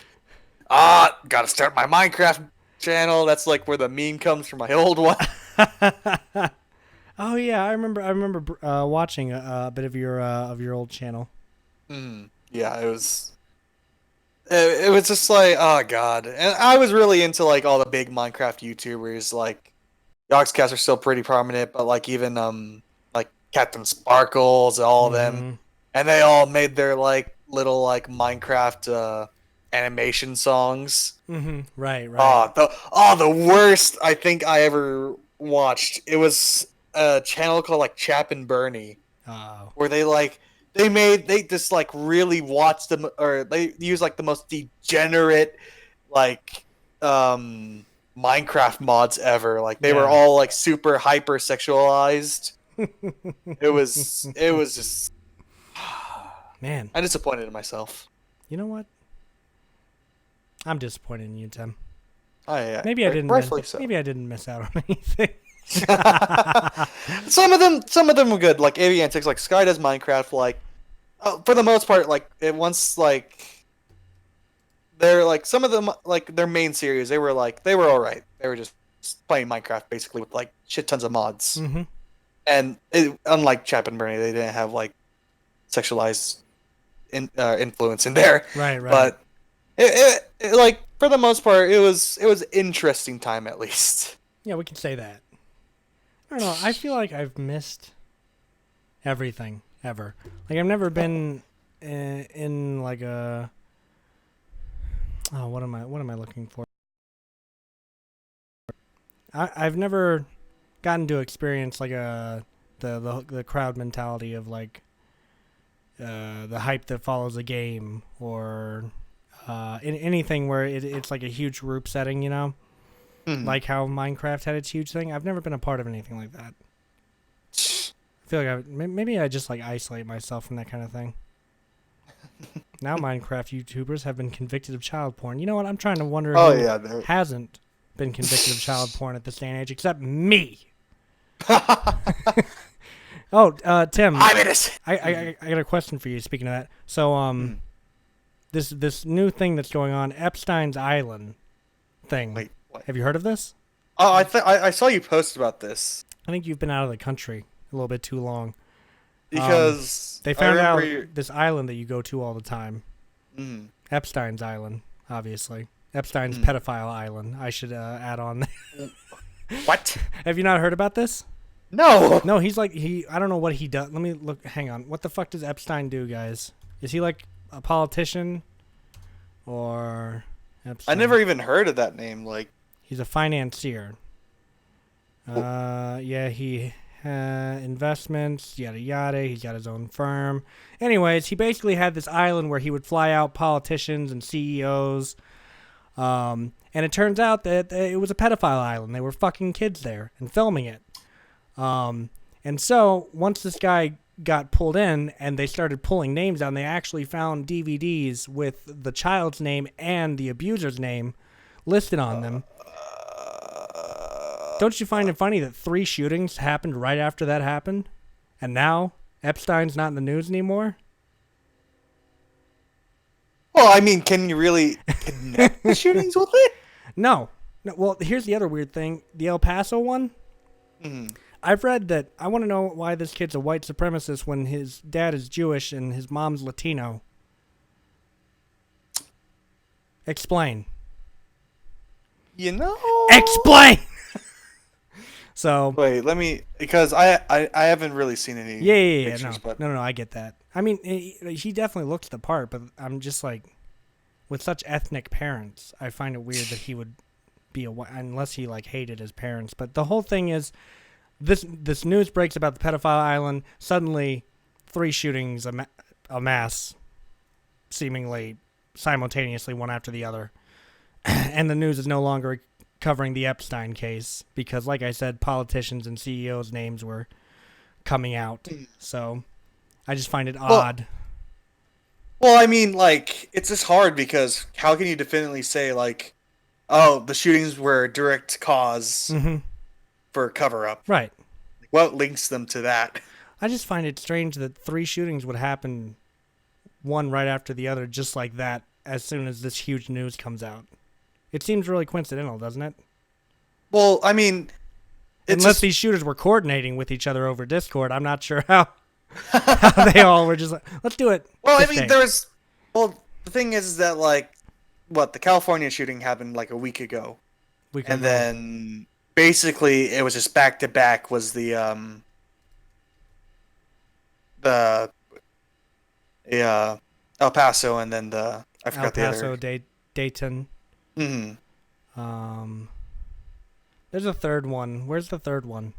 gotta start my Minecraft channel. That's like where the meme comes from my old one. Oh yeah, I remember watching a bit of your old channel. Yeah, it was just like, oh god, and I was really into like all the big Minecraft YouTubers. Like Yogscast are still pretty prominent, but like even Captain Sparkles, all of them, and they all made their like little like Minecraft animation songs. Right. The worst I think I ever watched. It was a channel called like Chap and Bernie, where they just like really watched them, or they use like the most degenerate like Minecraft mods ever. Like they were all like super hyper sexualized. It was just man. I disappointed in myself. You know what? I'm disappointed in you, Tim. Maybe I didn't miss out on anything. Some of them were good. Like Aviantics, like Sky does Minecraft. Like for the most part, like it once like they're like some of them like their main series. They were all right. They were just playing Minecraft basically with like shit tons of mods. And unlike Chap and Bernie, they didn't have like sexualized influence in there. Right. But it like for the most part, it was interesting time at least. Yeah, we can say that. I don't know. I feel like I've missed everything ever. Like I've never been in like a. Oh, what am I looking for? I've never gotten to experience like the crowd mentality of like the hype that follows a game, or anything where it's like a huge group setting, like how Minecraft had its huge thing. I've never been a part of anything like that. I feel like maybe I just like isolate myself from that kind of thing. Now Minecraft YouTubers have been convicted of child porn. You know what? I'm trying to wonder Oh who yeah, there. hasn't been convicted of child porn at this day and age, except me. Oh, Tim, I'm innocent. I got a question for you. Speaking of that, so this new thing that's going on, Epstein's Island thing. Wait, what? Have you heard of this? Oh, I saw you post about this I think you've been out of the country a little bit too long. because They I found out remember this island that you go to all the time, Mm. Epstein's Island, obviously. Epstein's pedophile island. I should add on. What? Have you not heard about this? No. No, he's like I don't know what he does. Let me look. Hang on. What the fuck does Epstein do, guys? Is he like a politician or Epstein? I never even heard of that name. Like, He's a financier. Yeah, he investments, yada yada. He's got his own firm. Anyways, he basically had this island where he would fly out politicians and CEOs. And it turns out that it was a pedophile island. They were fucking kids there and filming it. And so once this guy got pulled in and they started pulling names down, they actually found DVDs with the child's name and the abuser's name listed on them. Don't you find it funny that 3 shootings happened right after that happened? And now Epstein's not in the news anymore? well, I mean, can you really connect the shootings with it? No. Well, here's the other weird thing. The El Paso one? Mhm. I've read that. I want to know why this kid's a white supremacist when his dad is Jewish and his mom's Latino. Explain. You know. Explain! So, Wait, let me because I haven't really seen any yeah, pictures, no. but No, I get that. I mean, he definitely looks the part, but I'm just like, with such ethnic parents, I find it weird that he would be unless he like hated his parents. But the whole thing is, this news breaks about the pedophile island. Suddenly, 3 shootings a mass, seemingly simultaneously, one after the other, and the news is no longer covering the Epstein case because, like I said, politicians and CEOs' names were coming out. So I just find it odd. well, I mean, like it's just hard because how can you definitely say like, oh, the shootings were a direct cause for cover up? Right. What links them to that? I just find it strange that 3 shootings would happen one right after the other just like that as soon as this huge news comes out. It seems really coincidental, doesn't it? Well, I mean, it's Unless just, these shooters were coordinating with each other over Discord, I'm not sure how they all were just like, let's do it. well, I this mean, day." there's well, the thing is that like, what the California shooting happened like a week ago, We can and then basically it was just back to back was the El Paso and then the I El forgot Paso, the other. Dayton. Mhm. There's a third one. Where's the third one?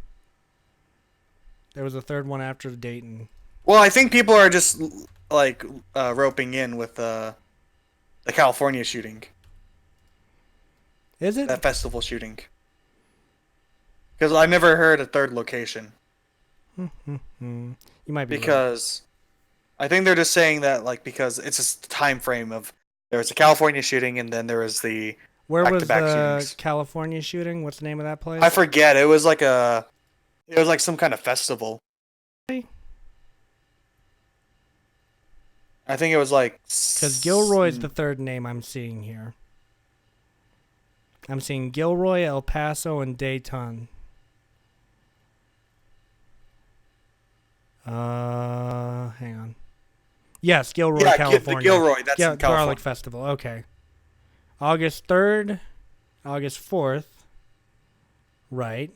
There was a third one after Dayton. Well, I think people are just like roping in with the California shooting, Is it? that festival shooting. Because I never heard a third location. You might be right. Because I think they're just saying that like because it's just the time frame of there was a California shooting and then there was the Where was back-to-back the shootings. California shooting? What's the name of that place? I forget. It was like some kind of festival. I think it was like Because Gilroy's the third name I'm seeing here. I'm seeing Gilroy, El Paso, and Dayton. Hang on. Yes, Gilroy, yeah, California. the Gilroy. That's Yeah, in California. Garlic Festival. Okay. August 3rd, August 4th. Right.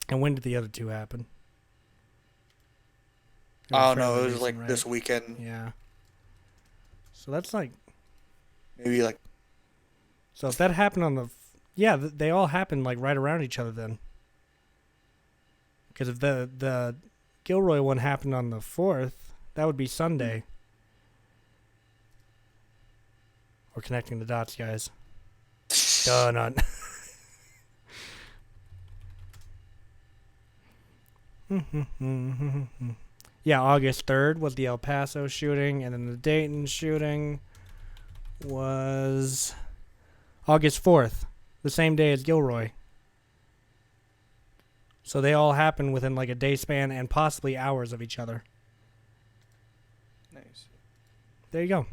And when did the other 2 happen? They were Oh no, fairly it was recent, like right? this weekend. Yeah. So that's like, Maybe like so if that happened on the, yeah, they all happened like right around each other then. Because if the Gilroy one happened on the 4th, that would be Sunday. We're connecting the dots, guys. Duh, not. Yeah, August 3rd was the El Paso shooting, and then the Dayton shooting was August 4th, the same day as Gilroy. So they all happened within like a day span and possibly hours of each other. Nice. There you go.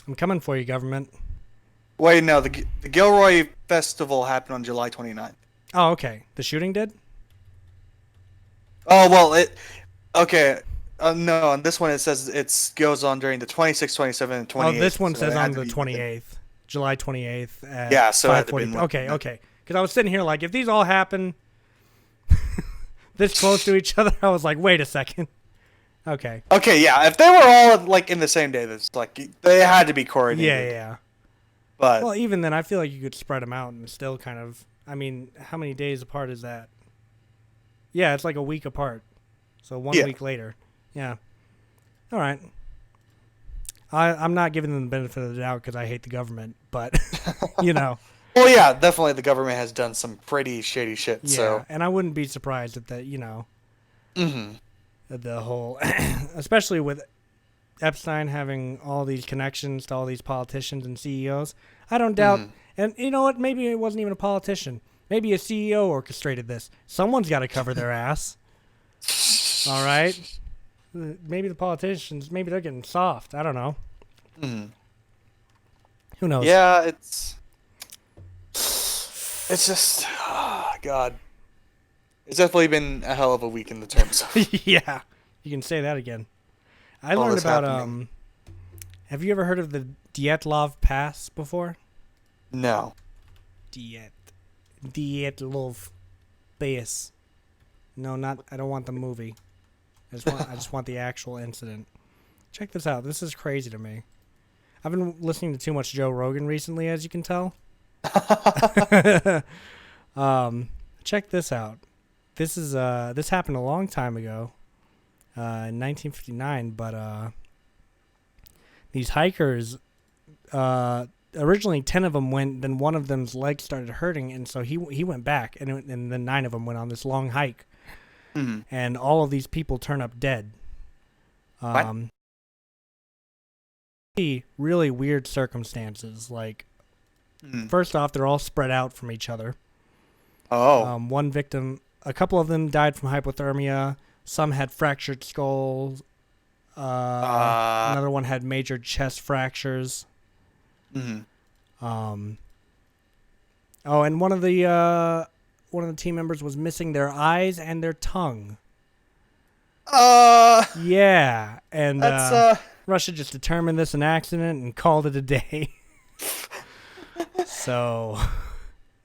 I'm coming for you, government. Wait, no, the Gilroy Festival happened on July 29th. Oh, okay. The shooting did? Oh, well, okay. No, on this one it says it goes on during the 26th, 27th, and 28th. Oh, this one so says it had on to the be 28th. July 28th at Yeah, so it had to 5:40. be Okay, okay. Because I was sitting here like, if these all happen this close to each other, I was like, wait a second. Okay. Okay, yeah. If they were all like in the same day, that's like they had to be coordinated. Yeah, yeah. But Well, even then, I feel like you could spread them out and still kind of. I mean, how many days apart is that? Yeah, it's like a week apart. So 1 Yeah. week later. Yeah. All right. I'm not giving them the benefit of the doubt because I hate the government, but you know. well, yeah, definitely the government has done some pretty shady shit. Yeah, So and I wouldn't be surprised at that. You know, Mhm. the whole, especially with Epstein having all these connections to all these politicians and CEOs. I don't doubt. Mhm. And you know what? Maybe it wasn't even a politician. Maybe a CEO orchestrated this. Someone's got to cover their ass. All right. Maybe the politicians. Maybe they're getting soft. I don't know. Mhm. Who knows? Yeah, it's just God. It's definitely been a hell of a week in the terms of Yeah. You can say that again. I all learned this about happening. Have you ever heard of the Dyatlov Pass before? No. Dyatlov Pass. No, not. I don't want the movie. I just want the actual incident. Check this out. This is crazy to me. I've been listening to too much Joe Rogan recently, as you can tell. Check this out. This happened a long time ago, in 1959. But these hikers, originally 10 of them went. Then one of them's legs started hurting, and so he went back, and then 9 of them went on this long hike, Mhm. and all of these people turn up dead. What? Really weird circumstances. Like, Mhm. first off, they're all spread out from each other. Oh. One victim, a couple of them died from hypothermia. Some had fractured skulls. Another one had major chest fractures. Mhm. Oh, and one of the team members was missing their eyes and their tongue. Yeah, and That's Russia just determined this an accident and called it a day. So,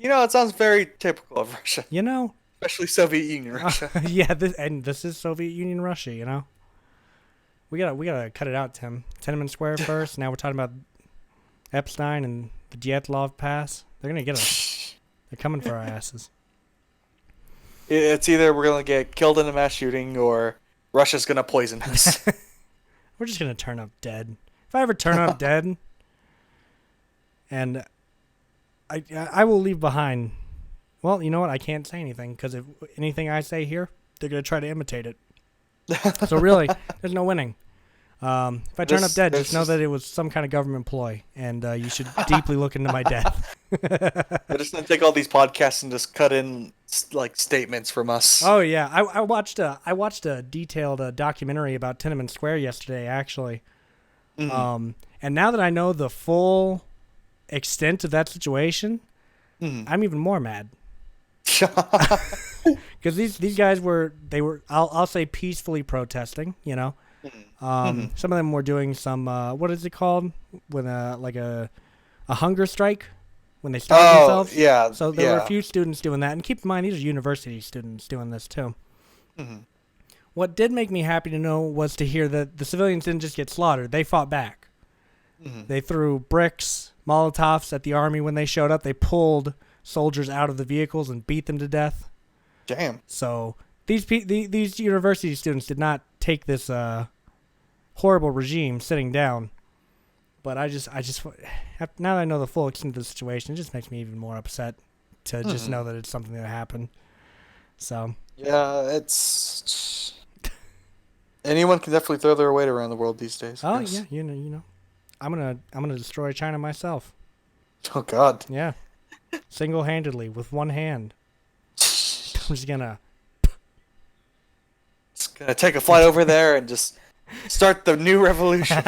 it sounds very typical of Russia, you know, especially Soviet Union Russia. yeah, this is Soviet Union Russia, you know. We gotta cut it out, Tim. Tiananmen Square first. Now we're talking about Epstein and the Dyatlov Pass. They're gonna get us. They're coming for our asses. It's either we're gonna get killed in a mass shooting or Russia's gonna poison us. We're just gonna turn up dead. If I ever turn up dead, and I will leave behind. Well, you know what? I can't say anything because if anything I say here, they're gonna try to imitate it. So really, there's no winning. If I turn up dead, just know that it was some kind of government ploy, and you should deeply look into my death. They're just gonna take all these podcasts and just cut in like statements from us. Oh yeah, I watched a detailed documentary about Tiananmen Square yesterday, actually. Mhm. And now that I know the full extent of that situation, Mhm. I'm even more mad. Because these guys were I'll say peacefully protesting, you know. Some of them were doing some what is it called when like a hunger strike when they starve themselves. Yeah. So there were a few students doing that, and keep in mind these are university students doing this too. Mhm. What did make me happy to know was to hear that the civilians didn't just get slaughtered; they fought back. Mhm. They threw bricks, Molotovs at the army when they showed up. They pulled soldiers out of the vehicles and beat them to death. Damn. So these university students did not take this horrible regime sitting down. But I just now that I know the full extent of the situation, it just makes me even more upset to just know that it's something that happened. So Yeah, it's Anyone can definitely throw their weight around the world these days. Oh Yes. yeah, you know. I'm gonna destroy China myself. Oh God. Yeah, single-handedly with one hand. I'm just gonna. Just gonna take a flight over there and just start the new revolution.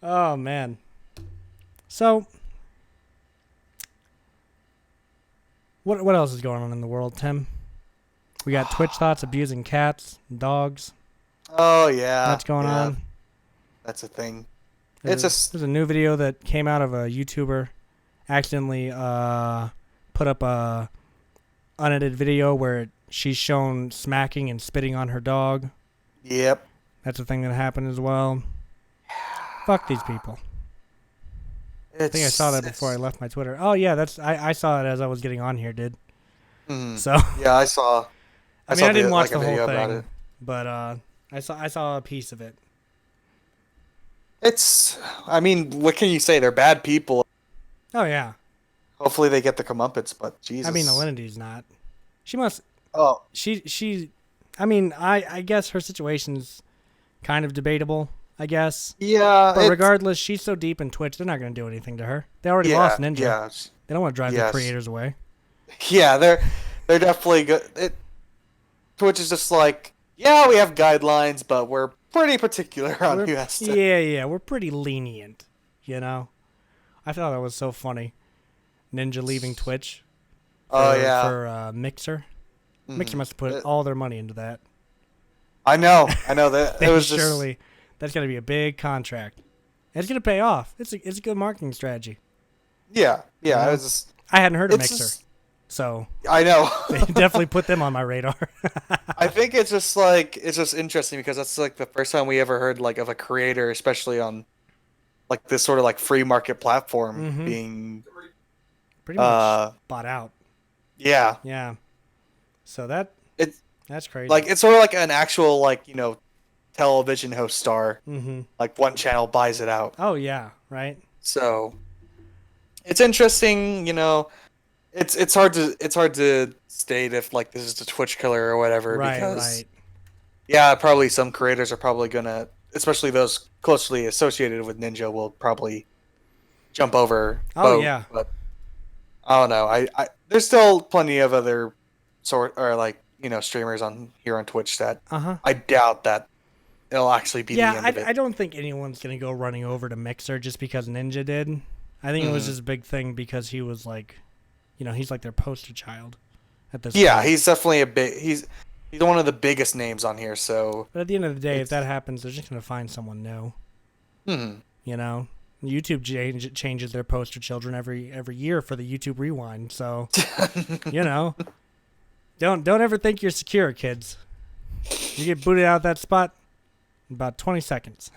Oh man. So, what else is going on in the world, Tim? We got Twitch thoughts abusing cats, dogs. Oh yeah. That's going yeah, on. That's a thing. There's It's just there's a new video that came out of a YouTuber accidentally put up a unedited video where she's shown smacking and spitting on her dog. yep. That's a thing that happened as well. Fuck these people. I think I saw that before I left my Twitter. Oh yeah, I saw it as I was getting on here, dude. Mhm. So Yeah, I saw. I mean saw I didn't watch like a the whole video about thing, it. but I saw a piece of it. It's. I mean, what can you say? They're bad people. Oh yeah. Hopefully, they get the comeuppance. But Jesus. I mean Alinity's not. She must. Oh She. I mean I guess her situation's kind of debatable. I guess. yeah. But regardless, she's so deep in Twitch, they're not going to do anything to her. They already lost Ninja. Yeah. They don't want to drive the Yes. creators away. Yeah. They're definitely good. Twitch is just like, yeah, we have guidelines, but we're pretty particular on who has to. Yeah, we're pretty lenient, you know? I thought that was so funny. Ninja leaving Twitch Oh yeah. for Mixer. Mixer Mhm. must have put all their money into that. I know that it was just. Surely, that's going to be a big contract. It's going to pay off. It's a good marketing strategy. Yeah. Yeah. You know? It was just. I hadn't heard of It's Mixer, just, so I know. they definitely put them on my radar. I think it's just interesting because that's like the first time we ever heard like of a creator, especially on like this sort of like free market platform Mhm. being Pretty much bought out. yeah. Yeah. So It's that's crazy. like it's sort of like an actual like, television host star. Mm-hmm. Like one channel buys it out. Oh yeah, right. So it's interesting, it's hard to state if like this is the Twitch killer or whatever Right, because right. yeah, probably some creators are probably gonna, especially those closely associated with Ninja, will probably jump over. Oh, boat, yeah. but I don't know. I there's still plenty of other streamers on here on Twitch that Uh huh. I doubt that it'll actually be the Yeah, end of it. I don't think anyone's gonna go running over to Mixer just because Ninja did. I think it was Mhm. just a big thing because he was like, he's like their poster child at this Yeah, point. he's definitely he's one of the biggest names on here. So But at the end of the day, if It's- that happens, they're just gonna find someone new. hmm. You know, YouTube changes their poster children every year for the YouTube Rewind. So don't ever think you're secure, kids. You get booted out of that spot in about 20 seconds.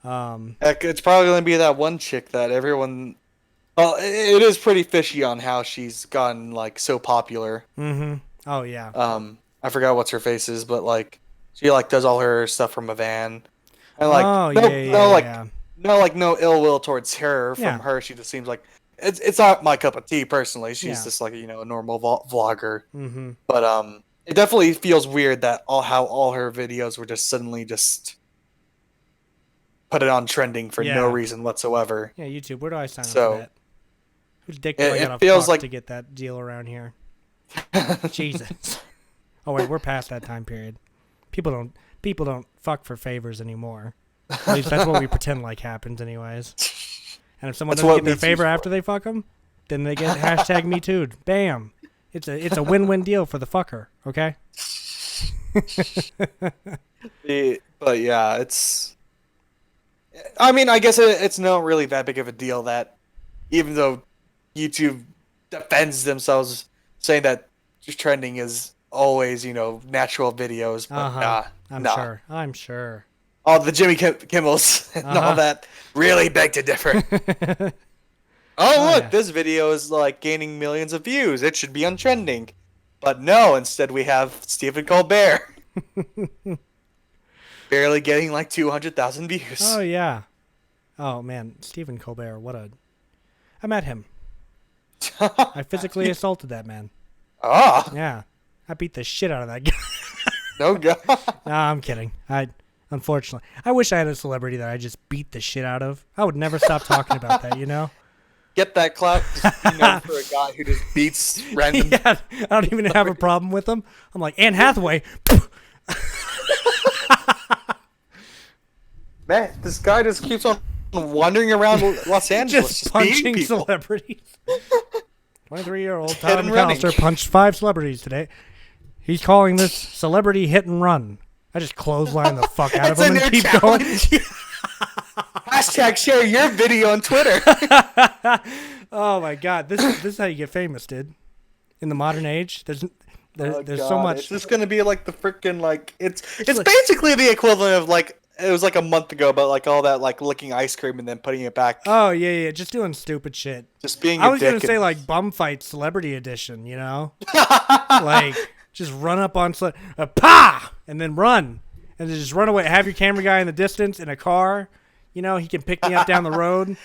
Heck, it's probably going to be that one chick that everyone. Well, it is pretty fishy on how she's gotten like so popular. Mm-hmm. Oh yeah. I forgot what's her face is, but like she like does all her stuff from a van, and like oh no, yeah, no like yeah. no ill will towards her from Yeah. her. She just seems like it's not my cup of tea personally. She's Yeah. just like a normal vlogger, Mm-hmm. but it definitely feels weird that all her videos were just suddenly just put it on trending for no Yeah. reason whatsoever. Yeah, YouTube. Where do I sign up So- for that? Whose dick do It- I it gotta feels fuck like- to get that deal around here? Jesus. Oh wait, we're past that time period. People don't fuck for favors anymore. At least that's what we pretend like happens, anyways. And if someone That's doesn't what get their Me Too's favor for. after they fuck them, then they get hashtag Me Too. Bam. It's a win-win deal for the fucker. Okay. But yeah, it's. I mean, I guess it's not really that big of a deal that, even though YouTube defends themselves, saying that trending is always natural videos, but Uh-huh. nah. I'm sure. All the Jimmy Kimmels and Uh-huh. all that really beg to differ. Oh, Oh, look, yeah. this video is like gaining millions of views. It should be on trending. But no, instead we have Stephen Colbert. Barely getting like 200,000 views. Oh yeah. Oh man, Stephen Colbert. I met him. I physically assaulted that man. Ah, Yeah. I beat the shit out of that guy. No God. Nah, I'm kidding. Unfortunately, I wish I had a celebrity that I just beat the shit out of. I would never stop talking about that, you know? Get that clout. Just be known for a guy who just beats random. Yeah, I don't even have a problem with them. I'm like, Anne Hathaway. Man, this guy just keeps on wandering around Los Angeles, Just beating punching people. celebrities. 23-year-old Hit Tom and running. McAllister punched 5 celebrities today. He's calling this celebrity hit and run. I just clothesline the fuck out of It's a him and new keep going. Hashtag share your video on Twitter. Oh my god, this is how you get famous, dude. In the modern age, there's Oh, so God. much. It's just gonna be like the freaking like it's like- basically the equivalent of like it was like a month ago, but like all that like licking ice cream and then putting it back, Oh yeah, just doing stupid shit. just being. I a was gonna dick say and- like bum fight celebrity edition, you know, like just run up on pa and then run and then just run away. Have your camera guy in the distance in a car, you know, he can pick me up down the road.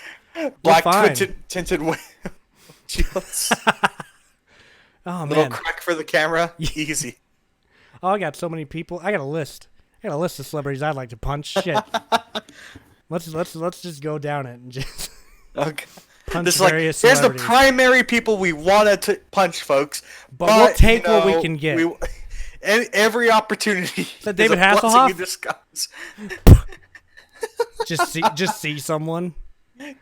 black fine. tinted windshields. Oh Little man, crack for the camera. Easy. oh I got so many people. I got a list of celebrities I'd like to punch. Shit, let's just go down it and just Okay. punch This is like various here's the celebrities. primary people we want to punch, folks. But we'll take what we can get. And every opportunity. that David is a blessing Hasselhoff? in disguise. just see someone.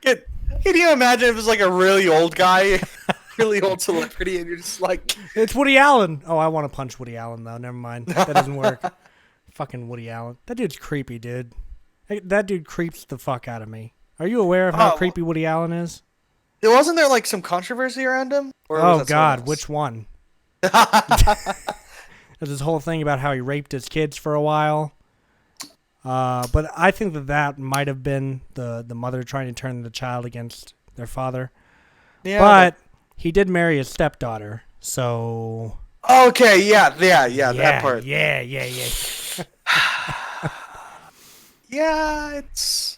Can you imagine if it was like a really old guy, really old celebrity, and you're just like, It's Woody Allen. Oh, I want to punch Woody Allen though. Never mind. That doesn't work. Fucking Woody Allen. That dude's creepy, dude. That dude creeps the fuck out of me. Are you aware of how Oh. creepy Woody Allen is? wasn't there like some controversy around him? Or was Oh that God, someone which one? There's this whole thing about how he raped his kids for a while. But I think that might have been the mother trying to turn the child against their father. else? Yeah. But he did marry his stepdaughter, so Okay. Yeah. That part. Yeah. Yeah. It's.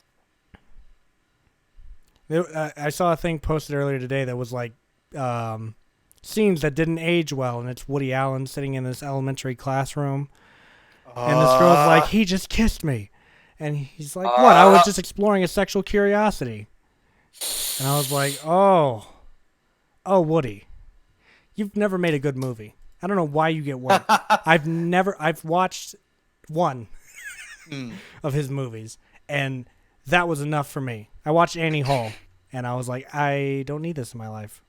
I saw a thing posted earlier today that was like scenes that didn't age well, and it's Woody Allen sitting in this elementary classroom, and this girl's like, "He just kissed me," and he's like, "What? I was just exploring a sexual curiosity," and I was like, "Oh, Woody, you've never made a good movie. I don't know why you get work. I've watched one of his movies, and that was enough for me. I watched Annie Hall, and I was like, I don't need this in my life,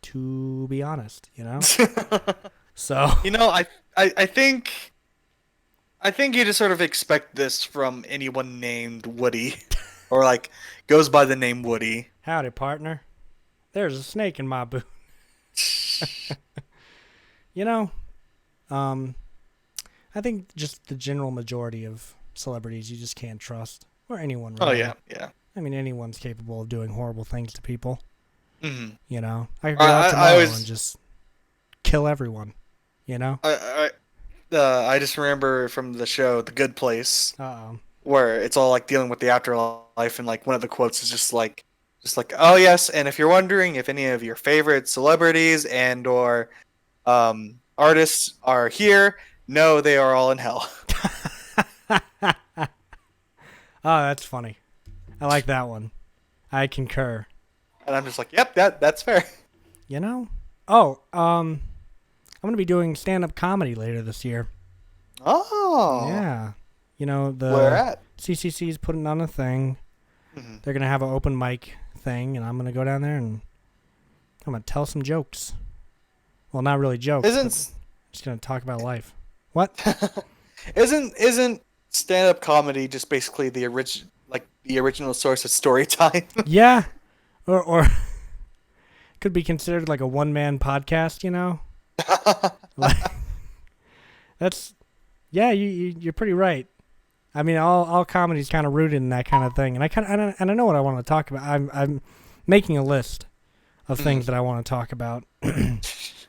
to be honest, you know? So, You know, I think you just sort of expect this from anyone named Woody, or like goes by the name Woody. howdy, partner. There's a snake in my boot. You know, I think just the general majority of celebrities you just can't trust, or anyone really. Oh yeah, yeah. I mean, anyone's capable of doing horrible things to people. hmm You know, I could go out I tomorrow always- and just kill everyone. You know? I just remember from the show The Good Place, Uh-oh. where it's all like dealing with the afterlife, and like one of the quotes is just like, oh yes, and if you're wondering if any of your favorite celebrities and or artists are here, no, they are all in hell. Oh, that's funny. I like that one. I concur. And I'm just like, yep, that's fair. You know? Oh, I'm gonna be doing stand-up comedy later this year. Oh, Yeah. You know, the where at? CCC is putting on a thing. Mhm. They're gonna have an open mic thing, and I'm gonna go down there and I'm gonna tell some jokes. Well, not really jokes. but Isn't just gonna talk about life. What? isn't stand-up comedy just basically the original source of story time? Yeah. Or could be considered like a one-man podcast, you know? Like, that's yeah, you're pretty right. I mean, all comedy's kind of rooted in that kind of thing, and I know what I want to talk about. I'm making a list of things that I want to talk about,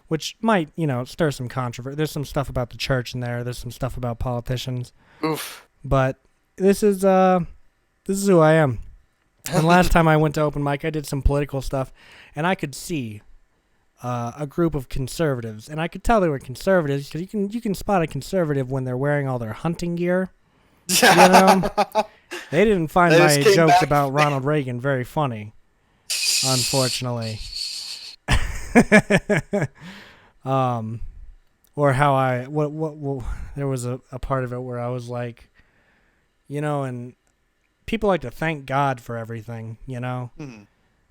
which might stir some controversy. There's some stuff about the church in there. There's some stuff about politicians, Oof. but this is who I am. And last time I went to open mic, I did some political stuff, and I could see a group of conservatives, and I could tell they were conservatives because you can spot a conservative when they're wearing all their hunting gear. You know, they didn't find They my just came jokes back. about Ronald Reagan very funny, unfortunately. Or how what there was a part of it where I was like, you know, and people like to thank God for everything, you know.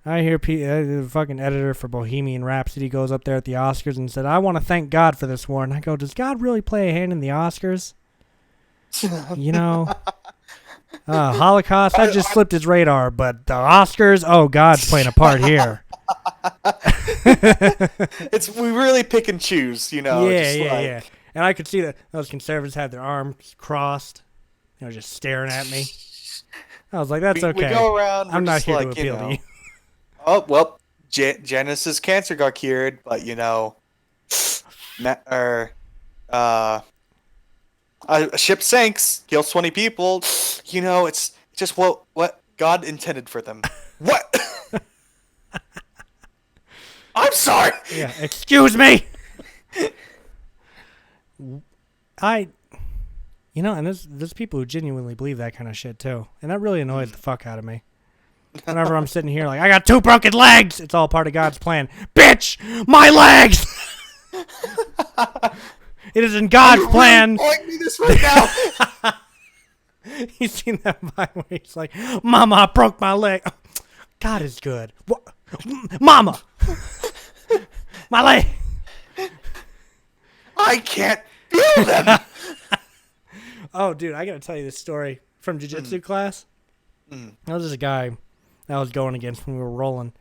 I hear the fucking editor for Bohemian Rhapsody goes up there at the Oscars and said, "I want to thank God for this war." And I go, "Does God really play a hand in the Oscars?" You know, Holocaust, that just slipped his radar, but the Oscars, oh, God's playing a part here. We really pick and choose, you know. Yeah, just yeah, like, yeah. And I could see that those conservatives had their arms crossed, you know, just staring at me. I was like, that's okay. We go around. I'm we're not just here like, to appeal to you. Oh well, Janice's cancer got cured, but you know, a ship sinks, kills 20 people. You know, it's just what God intended for them. What? I'm sorry. Yeah, excuse me. You know, and there's people who genuinely believe that kind of shit too, and that really annoys the fuck out of me. Whenever I'm sitting here like, I got 2 broken legs, it's all part of God's plan. Bitch, my legs. It is in God's plan. Point me this right now. You seen that vibe where he's like, "Mama, I broke my leg." Oh, God is good. What? Mama, my leg. I can't feel them. Oh, dude, I gotta tell you this story from jiu-jitsu class. There was this guy that I was going against when we were rolling,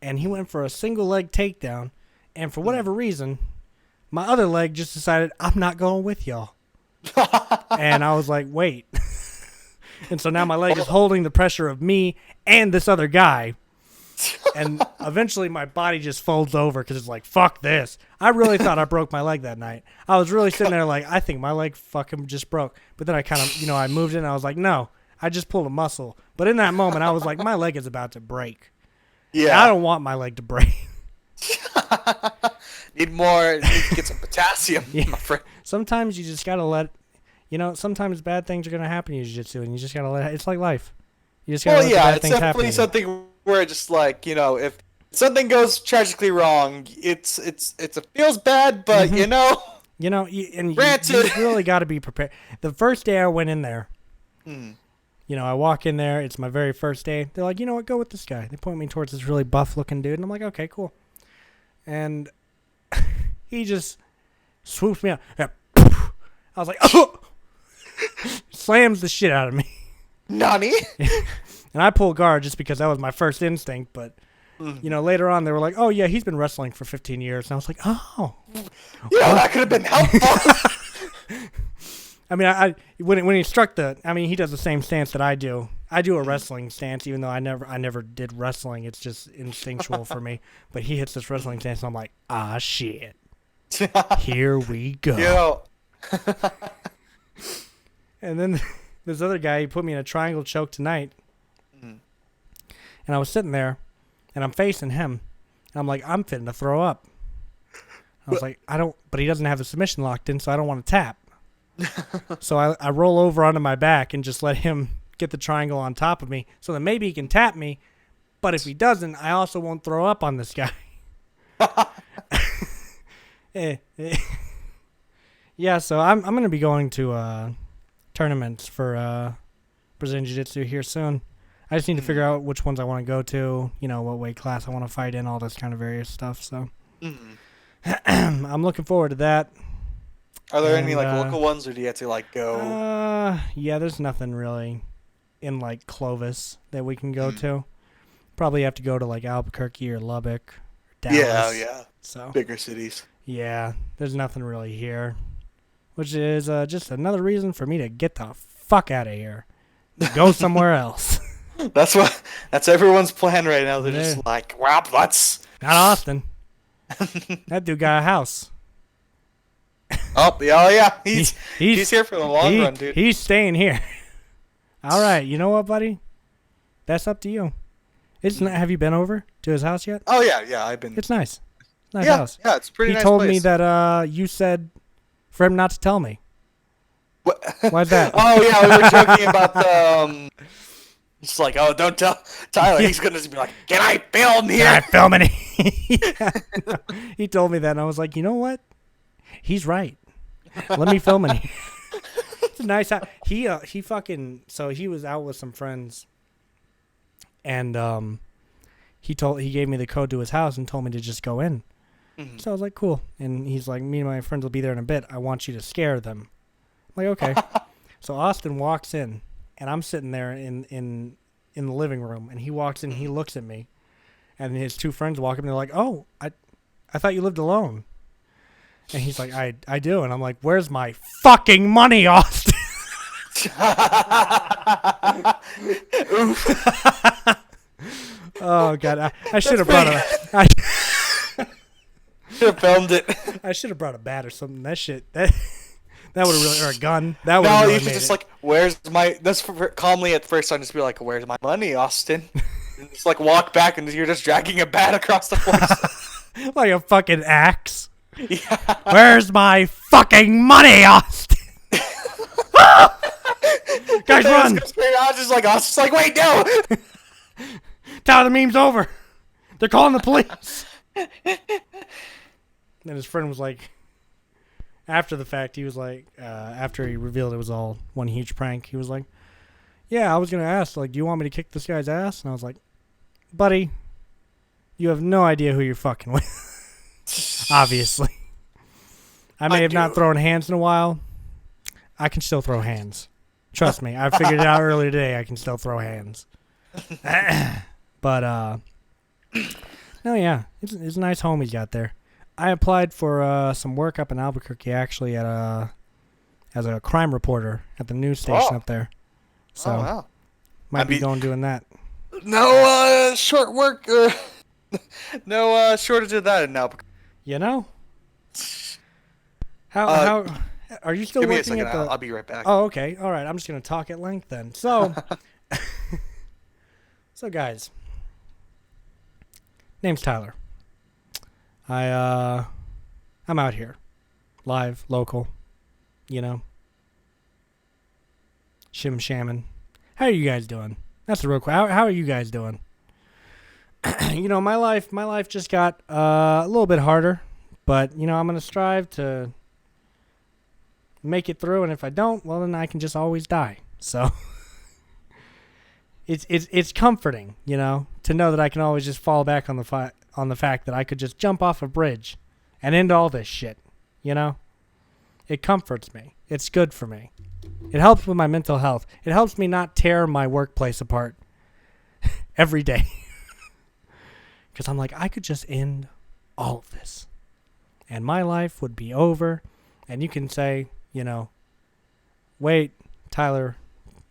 and he went for a single leg takedown, and for whatever reason, my other leg just decided, I'm not going with y'all. And I was like, wait. And so now my leg is holding the pressure of me and this other guy. And eventually my body just folds over because it's like, fuck this. I really thought I broke my leg that night. I was really sitting there like, I think my leg fucking just broke. But then I kind of, you know, I moved in and I was like, no, I just pulled a muscle. But in that moment, I was like, my leg is about to break. Yeah. And I don't want my leg to break. Need to get some potassium, my friend. Sometimes you just got to let, you know, sometimes bad things are going to happen in jiu-jitsu and you just got to let, it's like life. You just got to let the bad it's things happen. definitely something where just like, you know, if something goes tragically wrong, it feels bad, but you know. You know, you really got to be prepared. The first day I went in there, you know, I walk in there. It's my very first day. They're like, you know what, go with this guy. They point me towards this really buff-looking dude, and I'm like, okay, cool. And he just swoops me out. I was like, oh! Slams the shit out of me. Nani? And I pull guard just because that was my first instinct. But, you know, later on they were like, oh, yeah, he's been wrestling for 15 years. And I was like, oh. You know, that could have been helpful. I mean, when he struck he does the same stance that I do. I do a wrestling stance, even though I never did wrestling. It's just instinctual for me. But he hits this wrestling stance, and I'm like, ah, shit. Here we go. Yo. And then this other guy, he put me in a triangle choke tonight. And I was sitting there, and I'm facing him. And I'm like, I'm fitting to throw up. I was like, but he doesn't have the submission locked in, so I don't want to tap. So I roll over onto my back and just let him get the triangle on top of me so that maybe he can tap me. But if he doesn't, I also won't throw up on this guy. Yeah, so I'm going to be going to tournaments for Brazilian Jiu-Jitsu here soon. I just need to figure out which ones I want to go to, you know, what weight class I want to fight in, all this kind of various stuff. So I'm looking forward to that. Are there any like local ones, or do you have to like go? Yeah, there's nothing really in like Clovis that we can go to. Probably have to go to like Albuquerque or Lubbock, or Dallas. Yeah. So bigger cities. Yeah, there's nothing really here, which is just another reason for me to get the fuck out of here, go somewhere else. That's everyone's plan right now. They're just like, wow, that's not Austin. That dude got a house. Oh yeah. He's here for the long run, dude. He's staying here. All right, you know what, buddy? That's up to you. Have you been over to his house yet? Oh yeah, I've been. It's nice. Nice Yeah, house. yeah, it's a pretty He nice told place. me that you said for him not to tell me. What? Why's that? Oh yeah, we were joking about the. It's like, oh, don't tell Tyler. Yeah. He's gonna be like, "Can I film Can here?" I film it? Yeah, no. He told me that, and I was like, you know what? He's right. Let me film it. It's a nice house. He fucking so he was out with some friends, and he gave me the code to his house and told me to just go in. Mhm. So I was like, cool. And he's like, me and my friends will be there in a bit. I want you to scare them. I'm like, okay. So Austin walks in, and I'm sitting there in the living room, and he walks in, he looks at me, and his two friends walk up, and they're like, oh, I thought you lived alone. And he's like, I do. And I'm like, where's my fucking money, Austin? Oof. Oh, God. I should have brought Should have filmed it. I should have brought a bat or something. That shit, that would have really, or a gun. That would No, have really you should made just it. like, "Where's my?" That's calmly at first. I'm just be like, "Where's my money, Austin?" And just like walk back, and you're just dragging a bat across the floor. Like a fucking axe. Yeah. Where's my fucking money, Austin? Guys, run! Just like Austin's like, "Wait, no!" Tyler, the meme's over. They're calling the police. And his friend was like, after the fact, he was like, after he revealed it was all one huge prank, he was like, yeah, I was going to ask, like, do you want me to kick this guy's ass? And I was like, buddy, you have no idea who you're fucking with. Obviously. I may have not thrown hands in a while. I can still throw hands. Trust me. I figured it out earlier today. I can still throw hands. But, no, yeah. It's a nice home he's got there. I applied for some work up in Albuquerque, actually, as a crime reporter at the news station up there. So, wow. might be going doing that. No short work. No shortage of that in Albuquerque. You know? How are you still Give me a working second. at the... I'll be right back. Oh, okay. All right. I'm just going to talk at length then. So, so guys, name's Tyler. I'm out here, live, local, you know, shim-shamming. How are you guys doing? That's the real question. How are you guys doing? You know, my life just got a little bit harder, but you know, I'm gonna strive to make it through, and if I don't, well, then I can just always die. So it's comforting, you know, to know that I can always just fall back on the fact that I could just jump off a bridge and end all this shit, you know? It comforts me. It's good for me. It helps with my mental health. It helps me not tear my workplace apart every day. Because I'm like, I could just end all of this. And my life would be over. And you can say, you know, wait, Tyler,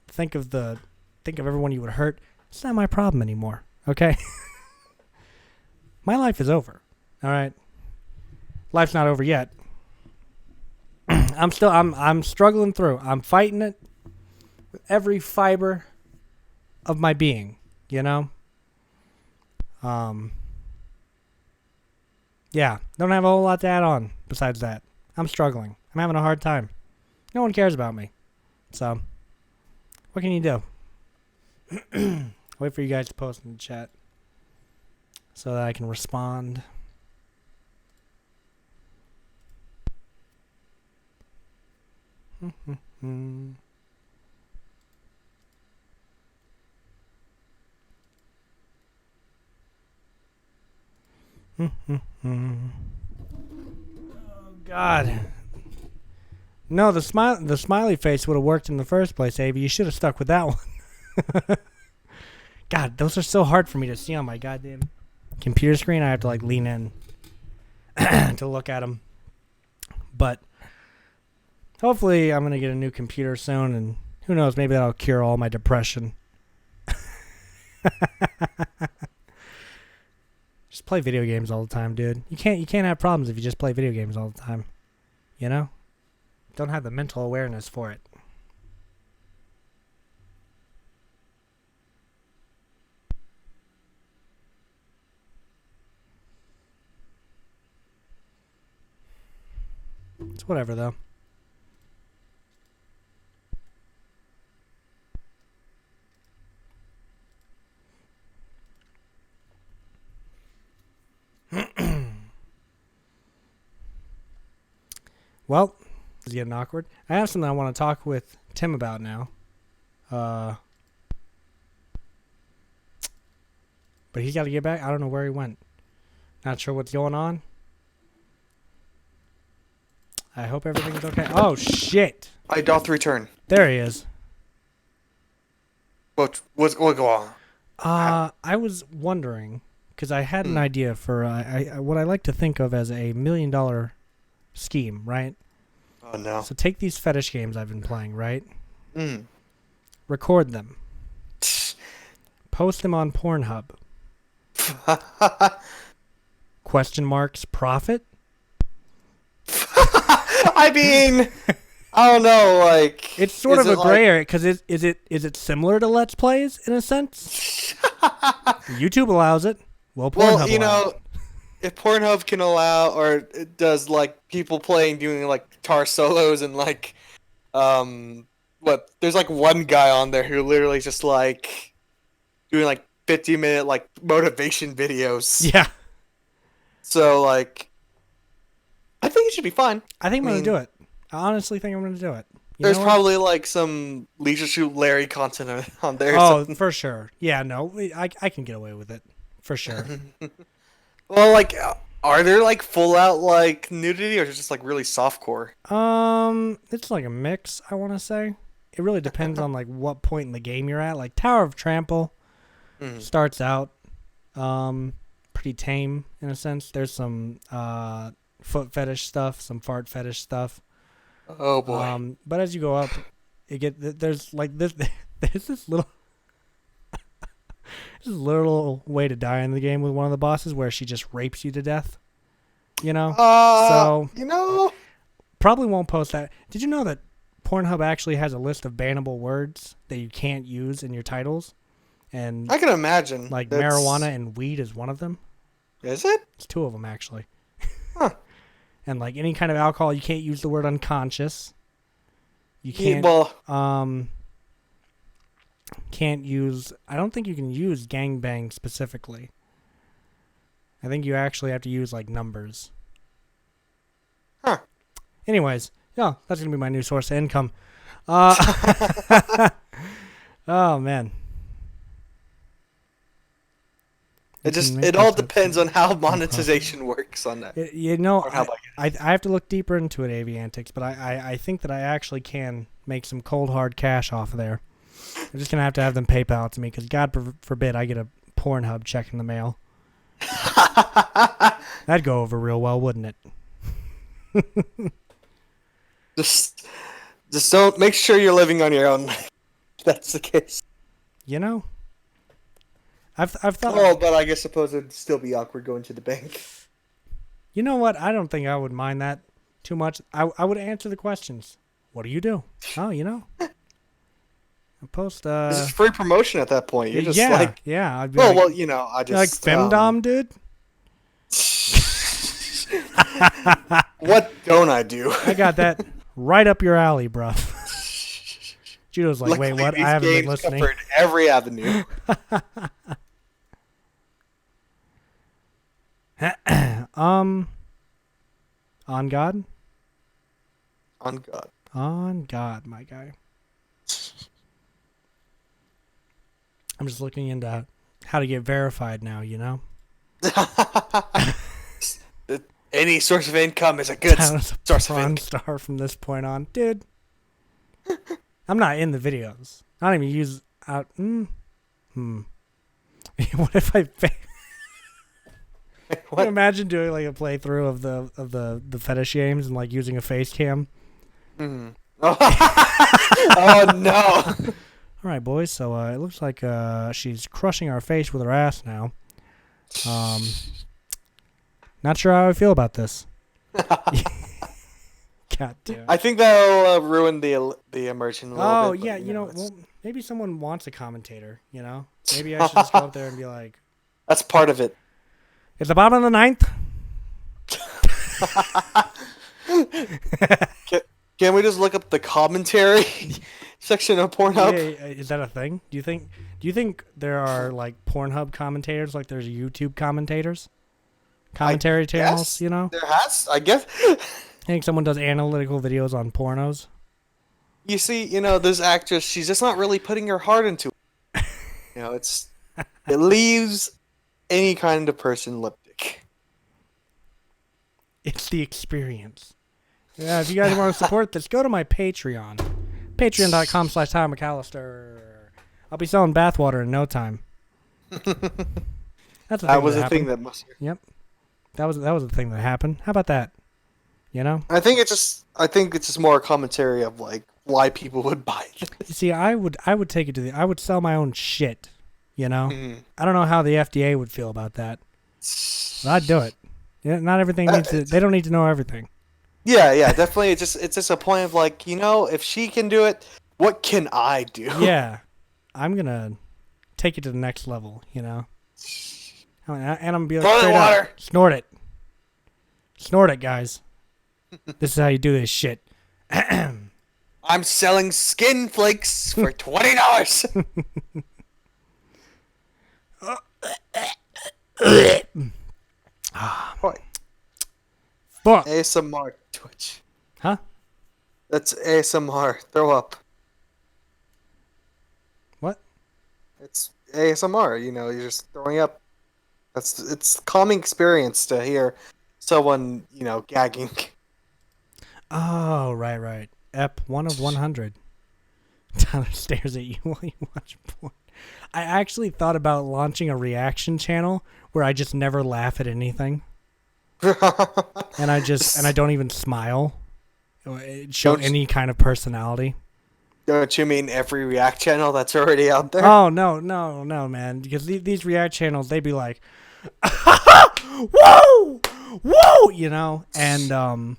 think of everyone you would hurt. It's not my problem anymore, okay? My life is over. All right. Life's not over yet. I'm struggling through. I'm fighting it with every fiber of my being, you know? Yeah, don't have a whole lot to add on besides that. I'm struggling. I'm having a hard time. No one cares about me. So, what can you do? Wait for you guys to post in the chat so that I can respond. Oh God. No, the smiley face would have worked in the first place, Avi. You should have stuck with that one. God, those are so hard for me to see on my goddamn computer screen. I have to like lean in to look at them. But hopefully I'm going to get a new computer soon, and who knows, maybe that'll cure all my depression. Just play video games all the time, dude. You can't have problems if you just play video games all the time. You know? Don't have the mental awareness for it. It's whatever though. Well, it's getting awkward. I have something I want to talk with Tim about now. But he's got to get back. I don't know where he went. Not sure what's going on. I hope everything's okay. Oh, shit. I doth return. There he is. What's going on? I was wondering, because I had an idea for what I like to think of as a $1 million scheme, right? Oh, no. So take these fetish games I've been playing, right? Mm. Record them. Post them on Pornhub. Question marks profit? I mean, I don't know, like... It's sort of a gray area, because is it similar to Let's Plays, in a sense? YouTube allows it. Well, Pornhub allows it. If Pornhub can allow, or it does, like, people doing, like, guitar solos and, like, there's, like, one guy on there who literally just, like, doing, like, 50-minute, like, motivation videos. Yeah. So, like, I think it should be fun. I think I'm going to do it. I honestly think I'm going to do it. There's probably, like, some Leisure Suit Larry content on there. Oh, for sure. Yeah, no, I can get away with it. For sure. Well, like, are there, like, full-out, like, nudity, or is it just, like, really softcore? It's like a mix, I want to say. It really depends on, like, what point in the game you're at. Like, Tower of Trample starts out pretty tame, in a sense. There's some foot fetish stuff, some fart fetish stuff. Oh, boy. But as you go up, there's, like, there's this little... This is a little way to die in the game with one of the bosses where she just rapes you to death. You know? Probably won't post that. Did you know that Pornhub actually has a list of bannable words that you can't use in your titles? And I can imagine. Like marijuana and weed is one of them. Is it? It's two of them, actually. Huh. And like any kind of alcohol, you can't use the word unconscious. You can't... Can't use... I don't think you can use gangbang specifically. I think you actually have to use, like, numbers. Huh. Anyways, yeah, that's going to be my new source of income. Oh, man. It all depends on how monetization works on that. I have to look deeper into it, Aviantics, but I think that I actually can make some cold, hard cash off of there. I'm just going to have them PayPal it to me because God forbid I get a Pornhub check in the mail. That'd go over real well, wouldn't it? Just don't... Make sure you're living on your own. That's the case. You know? I've thought... Oh, but I guess suppose it'd still be awkward going to the bank. You know what? I don't think I would mind that too much. I would answer the questions. What do you do? Oh, you know... Post this is free promotion at that point. You're just I'd be well, you know, I just like femdom, dude. What don't I do? I got that right up your alley, bro. Judo's like, luckily, wait, what? I haven't been listening. Covered every avenue. On God. On God. On God, my guy. I'm just looking into how to get verified now, you know? Any source of income is a good source of income. Star from this point on. Dude, I'm not in the videos. I don't even use... What if I... What? Imagine doing like a playthrough of the fetish games and like using a face cam. Mm. Oh, no. All right, boys. So it looks like she's crushing our face with her ass now. Not sure how I feel about this. God damn. I think that'll ruin the immersion a little bit. Oh, yeah. You know, well, maybe someone wants a commentator, you know? Maybe I should just go up there and be like... That's part of it. It's the bottom of the ninth. Can we just look up the commentary section of Pornhub? Yeah, is that a thing? Do you think there are like Pornhub commentators like there's YouTube commentators? Commentary channels, Yes, you know? there has. I guess. I think someone does analytical videos on pornos. You see, this actress, she's just not really putting her heart into it. It leaves any kind of person lipstick. It's the experience. Yeah, if you guys want to support this, go to my Patreon. Patreon.com/Tyler McAllister. I'll be selling bathwater in no time. That's That was a thing that must. Yep. That was the thing that happened. How about that? You know? I think it's just more a commentary of like why people would buy it. You see, I would take it to I would sell my own shit. You know? Mhm. I don't know how the FDA would feel about that. But I'd do it. Yeah, not everything needs to. They don't need to know everything. Yeah, definitely. It's just a point of like, if she can do it, what can I do? Yeah, I'm gonna take it to the next level. You know, and I'm gonna be like, Boil straight water. up, snort it, guys. This is how you do this shit. I'm selling skin flakes for $20. Fuck. ASMR Twitch. Huh? That's ASMR. Throw up. What? It's ASMR. You're just throwing up. It's a calming experience to hear someone, gagging. Oh, right. Ep 1 of 100. Tyler stares at you while you watch porn. I actually thought about launching a reaction channel where I just never laugh at anything. And I don't even smile. Show any kind of personality. Don't you mean every React channel that's already out there? Oh, no, man. Because these React channels, they'd be like, whoa! And,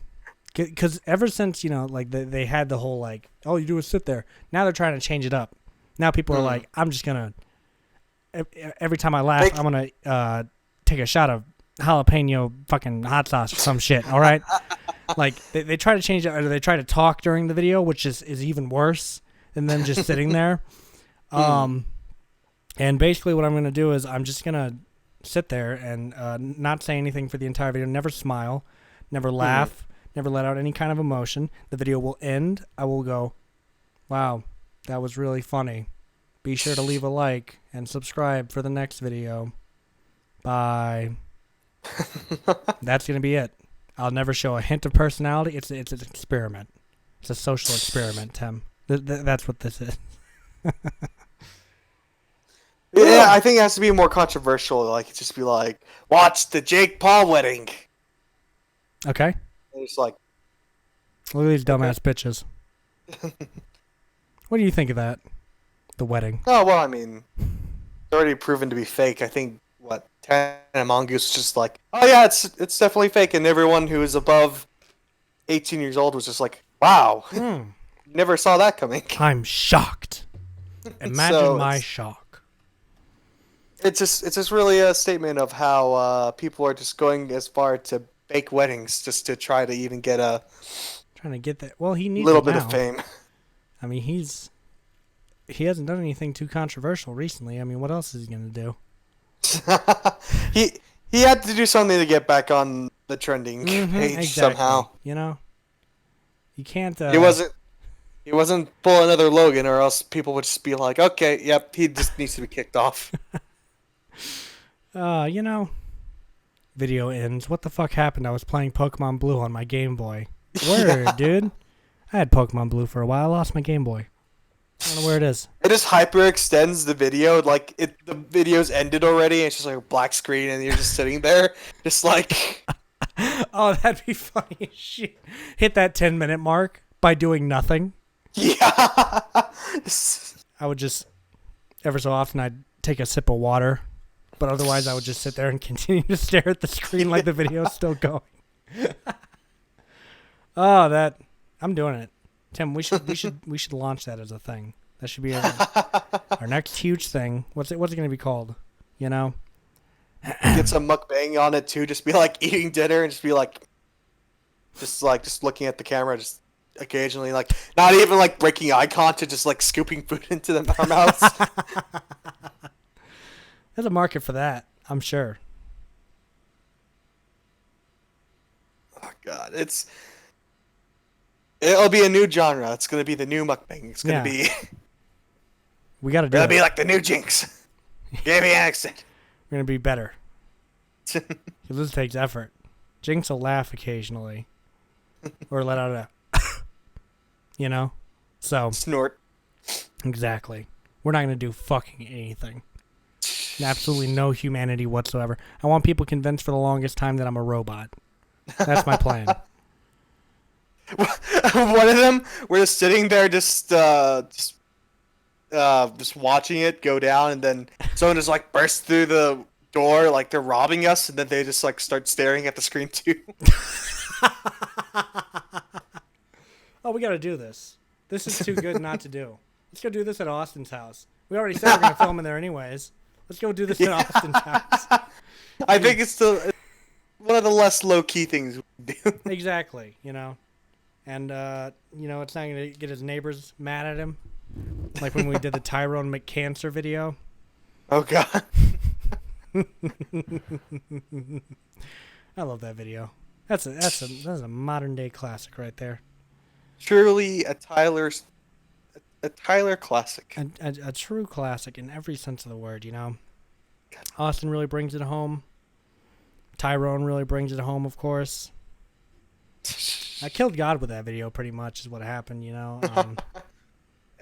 because ever since, like, they had the whole, like, all you do is sit there. Now they're trying to change it up. Now people are like, I'm just going to, every time I laugh, I'm going to take a shot of jalapeno fucking hot sauce or some shit, all right? Like, they try to change it, or they try to talk during the video, which is even worse than them just sitting there. And basically what I'm going to do is I'm just going to sit there and not say anything for the entire video, never smile, never laugh, never let out any kind of emotion. The video will end. I will go, wow, that was really funny. Be sure to leave a like and subscribe for the next video. Bye. That's going to be it. I'll never show a hint of personality. It's an experiment. It's a social experiment, Tim. That's what this is. Yeah, I think it has to be more controversial. Like, just be like, watch the Jake Paul wedding. Okay. And it's like, Look at these dumbass bitches. What do you think of that? The wedding. oh, well, I mean, it's already proven to be fake. I think, Tana Mongoose was just like, oh, yeah, it's definitely fake. And everyone who is above 18 years old was just like, wow, never saw that coming. I'm shocked. Imagine my shock. It's just really a statement of how people are just going as far to fake weddings just to try to even get a Trying to get that. Well, he needs little it bit now. of fame. I mean, he hasn't done anything too controversial recently. I mean, what else is he gonna do? he had to do something to get back on the trending page somehow. You can't. He wasn't pull another Logan, or else people would just be like, okay, yep, he just needs to be kicked off. Video ends. What the fuck happened? I was playing Pokemon Blue on my Game Boy. Word, dude. I had Pokemon Blue for a while. I lost my Game Boy. I don't know where it is. It just hyperextends the video, like the video's ended already, and it's just like a black screen, and you're just sitting there, just like. Oh, that'd be funny as shit. Hit that 10-minute mark by doing nothing. Yeah. I would just, ever so often, I'd take a sip of water, but otherwise I would just sit there and continue to stare at the screen like the video's still going. Oh, I'm doing it. Tim, we should launch that as a thing. That should be our next huge thing. What's it going to be called? Get some mukbang on it too. Just be like eating dinner and just be like, just looking at the camera, just occasionally, like not even like breaking eye contact, just like scooping food into our mouths. There's a market for that, I'm sure. Oh god, it'll be a new genre. It's gonna be the new mukbang. It's gonna be We got to do it'll it. be like the new Jinx. Give me an accent. We're going to be better. 'Cause this takes effort. Jinx will laugh occasionally. Or let out a... you know? So, Snort. exactly. We're not going to do fucking anything. Absolutely no humanity whatsoever. I want people convinced for the longest time that I'm a robot. That's my plan. One of them, we're just sitting there, just watching it go down, and then someone just like bursts through the door, like they're robbing us, and then they just like start staring at the screen too. Oh, we got to do this. This is too good not to do. Let's go do this at Austin's house. We already said we're going to film in there anyways. Let's go do this at Austin's house. I think it's still one of the less low key things we do. Exactly, you know. And, it's not going to get his neighbors mad at him. Like when we did the Tyrone McCancer video. Oh god. I love that video. That's a modern day classic right there. Truly a Tyler classic. A true classic in every sense of the word, you know. Austin really brings it home. Tyrone really brings it home, of course. I killed God with that video, pretty much, is what happened, you know.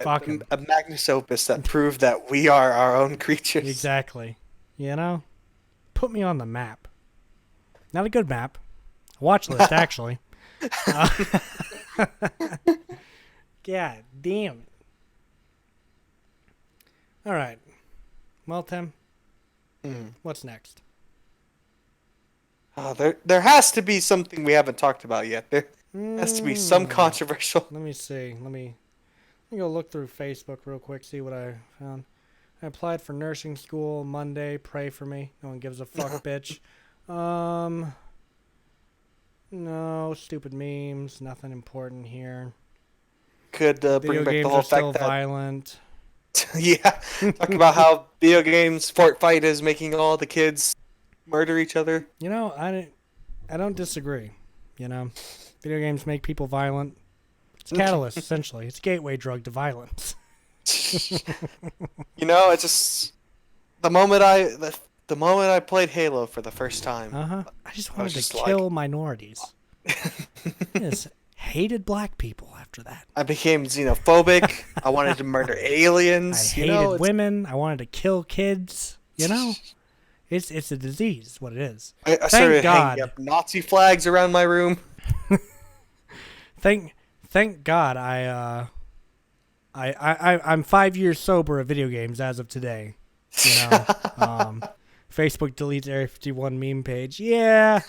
Fucking A magnus opus that proved that we are our own creatures. exactly, you know. Put me on the map. Not a good map. A watch list, actually. God damn it. All right. Well, Tim, what's next? There has to be something we haven't talked about yet. There has to be some controversial. Let me see. Let me go look through Facebook real quick, see what I found. I applied for nursing school Monday. Pray for me. No one gives a fuck, bitch. No, stupid memes. Nothing important here. Could Video bring back games the whole are still fact that violent. yeah, talk about how video games Fortnite is making all the kids murder each other. You know, I don't disagree. You know, video games make people violent. It's a catalyst, essentially. It's a gateway drug to violence. You know, it's just the moment I played Halo for the first time. I just wanted just to kill minorities. I just hated black people after that. I became xenophobic. I wanted to murder aliens. I hated women. I wanted to kill kids. You know, it's a disease. What it is. I started hanging up Nazi flags around my room. Thank God I'm 5 years sober of video games as of today. You know, Facebook deletes Area 51 meme page. Yeah,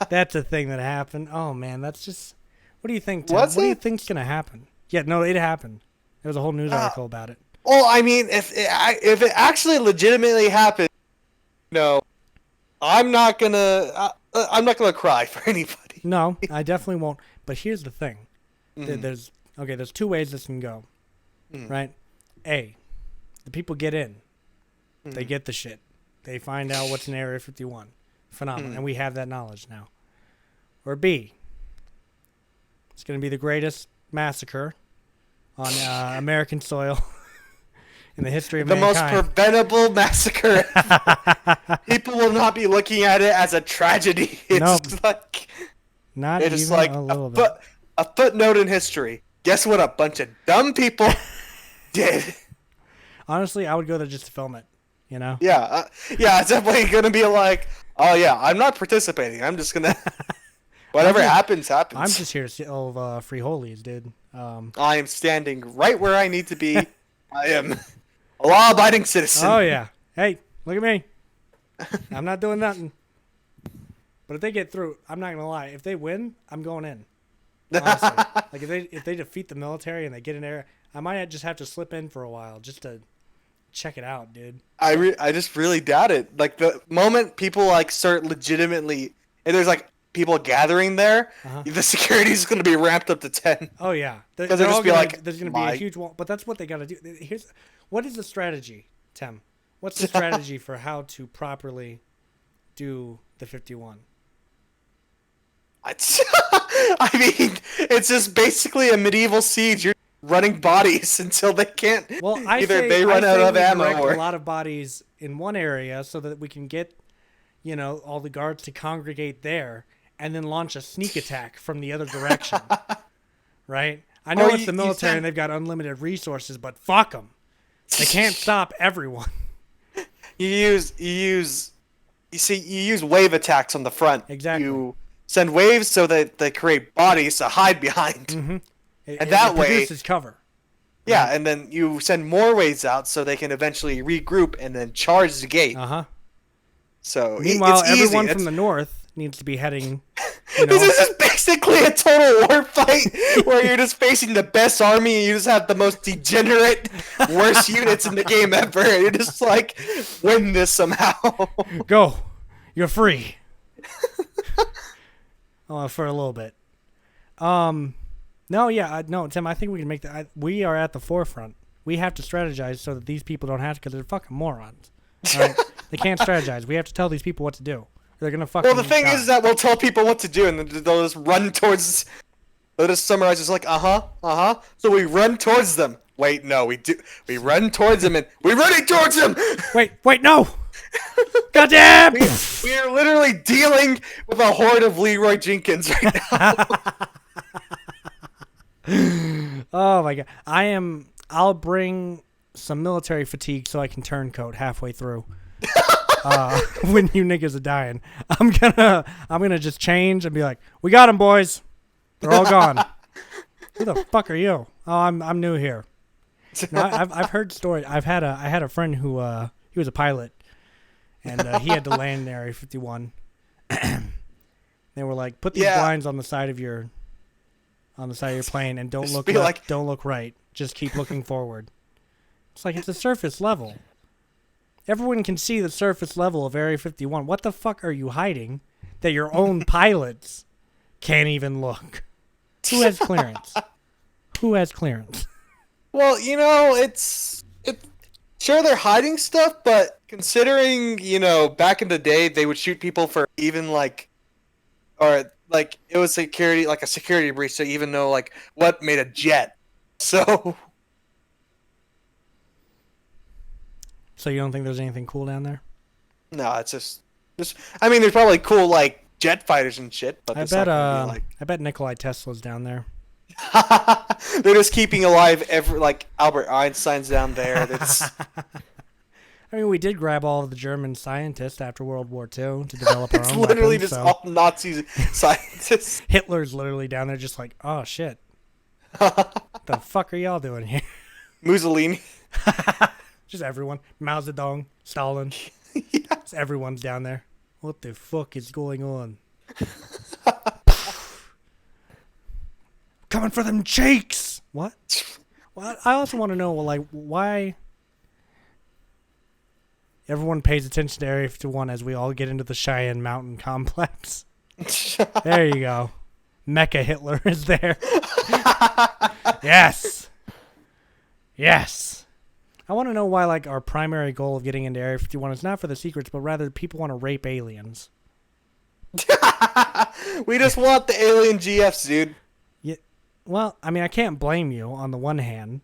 that's a thing that happened. Oh man, that's just. What do you think, Tim? What do you think's gonna happen? Yeah, no, it happened. There was a whole news article about it. Well, I mean, if it actually legitimately happened, I'm not gonna cry for anybody. No, I definitely won't. But here's the thing. There's two ways this can go. Right? A, the people get in. They get the shit. They find out what's in Area 51. Phenomenal. And we have that knowledge now. Or B, it's going to be the greatest massacre on American soil in the history of mankind. The most preventable massacre. People will not be looking at it as a tragedy. It's like not it's even like a little bit. A footnote in history. Guess what? A bunch of dumb people did. Honestly, I would go there just to film it. You know? Yeah, it's definitely gonna be like, oh yeah, I'm not participating. I'm just gonna. Whatever happens. I'm just here to see all of free holies, dude. I am standing right where I need to be. I am a law-abiding citizen. Oh yeah. Hey, look at me. I'm not doing nothing. But if they get through, I'm not gonna lie. If they win, I'm going in. Honestly, like if they defeat the military and they get in there, I might just have to slip in for a while just to check it out, dude. I just really doubt it. Like the moment people like start legitimately, and there's like people gathering there, the security is going to be ramped up to 10. Oh yeah, Because they'll just be like, there's gonna be a huge wall, but that's what they gotta do. What is the strategy, Tim? What's the strategy for how to properly do the 51? I mean, it's just basically a medieval siege. You're running bodies until they can't. Well, they run out of ammo. Or a lot of bodies in one area so that we can get, all the guards to congregate there, and then launch a sneak attack from the other direction. Right? I know it's the military and they've got unlimited resources, but fuck them. They can't stop everyone. You use wave attacks on the front. Exactly. You send waves so that they create bodies to hide behind. Mm-hmm. And that way produces cover. Yeah, right? And then you send more waves out so they can eventually regroup and then charge the gate. So meanwhile, everyone from the north needs to be heading. This is basically a total war fight where you're just facing the best army and you just have the most degenerate, worst units in the game ever. And you're just like, win this somehow. Go, you're free. For a little bit. No, Tim. I think we can make that. We are at the forefront. We have to strategize so that these people don't have to, because they're fucking morons. All right? They can't strategize. We have to tell these people what to do. They're gonna fucking. Well, the thing is that we'll tell people what to do, and they'll just run towards. They'll just summarize. It's like, So we run towards them. Wait, no, we do. We run towards them, and we're running towards them. Wait, no. Goddamn! We are literally dealing with a horde of Leroy Jenkins right now. Oh my god, I'll bring some military fatigue so I can turncoat halfway through. When you niggas are dying, I'm gonna just change and be like, "We got them, boys. They're all gone." Who the fuck are you? Oh, I'm new here. No, I've heard stories. I had a friend who he was a pilot, and he had to land in Area 51. They were like, "Put these blinds on the side of your plane and don't look left, don't look right. Just keep looking forward." It's like, it's a surface level. Everyone can see the surface level of Area 51. What the fuck are you hiding that your own pilots can't even look? Who has clearance? Who has clearance? Well, it's sure they're hiding stuff, but considering, back in the day they would shoot people for even it was a security breach, so even know what made a jet. So you don't think there's anything cool down there? No, it's just I mean, there's probably cool jet fighters and shit, but I bet Nikolai Tesla's down there. They're just keeping alive Albert Einstein's down there. I mean, we did grab all of the German scientists after World War II to develop our own. It's literally weapons, just all Nazi scientists. Hitler's literally down there just like, oh shit. The fuck are y'all doing here? Mussolini. Just everyone. Mao Zedong, Stalin. Yeah. Just everyone's down there. What the fuck is going on? Coming for them cheeks! What? Well, I also want to know, why everyone pays attention to Area 51 as we all get into the Cheyenne Mountain complex. There you go. Mecha Hitler is there. Yes. Yes. I want to know why, our primary goal of getting into Area 51 is not for the secrets, but rather people want to rape aliens. We just want the alien GFs, dude. Yeah. Well, I mean, I can't blame you on the one hand,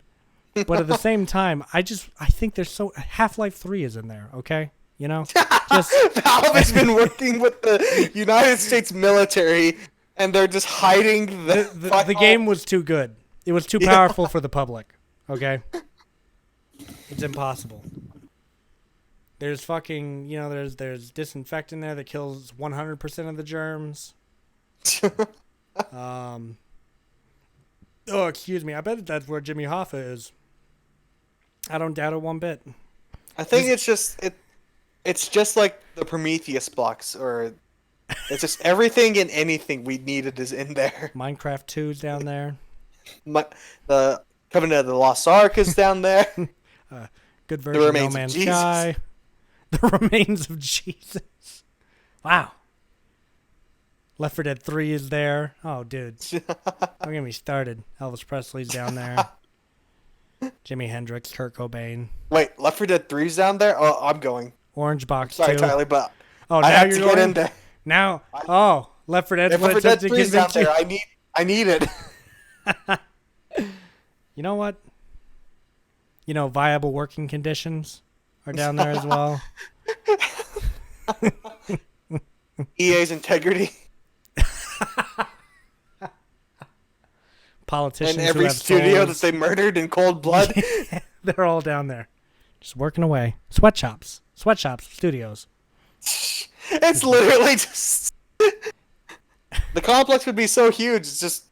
but at the same time, I think there's Half-Life 3 is in there, okay? Valve has been working with the United States military, and they're just hiding the game was too good. It was too powerful for the public, okay? It's impossible. There's fucking, there's disinfectant there that kills 100% of the germs. Oh, excuse me. I bet that's where Jimmy Hoffa is. I don't doubt it one bit. I think it's just like the Prometheus blocks, or it's just everything and anything we needed is in there. Minecraft 2's down there. The Covenant of the Lost Ark is down there. Good version of No Man's Sky. The Remains of Jesus. Wow. Left 4 Dead 3 is there. Oh, dude. Don't get me started. Elvis Presley's down there. Jimi Hendrix, Kurt Cobain. Wait, Left 4 Dead 3's down there? Oh, I'm going. Orange Box Sorry, 2. Tyler, but Oh, I now have you're to going? get in there. Now, Left 4 Dead. If Left 4 Dead 3's down there, I need it. You know what? Viable working conditions are down there as well. EA's integrity. Politicians And who every have studio souls. that they murdered in cold blood. They're all down there. Just working away. Sweatshops, studios. It's literally just... The complex would be so huge. It's just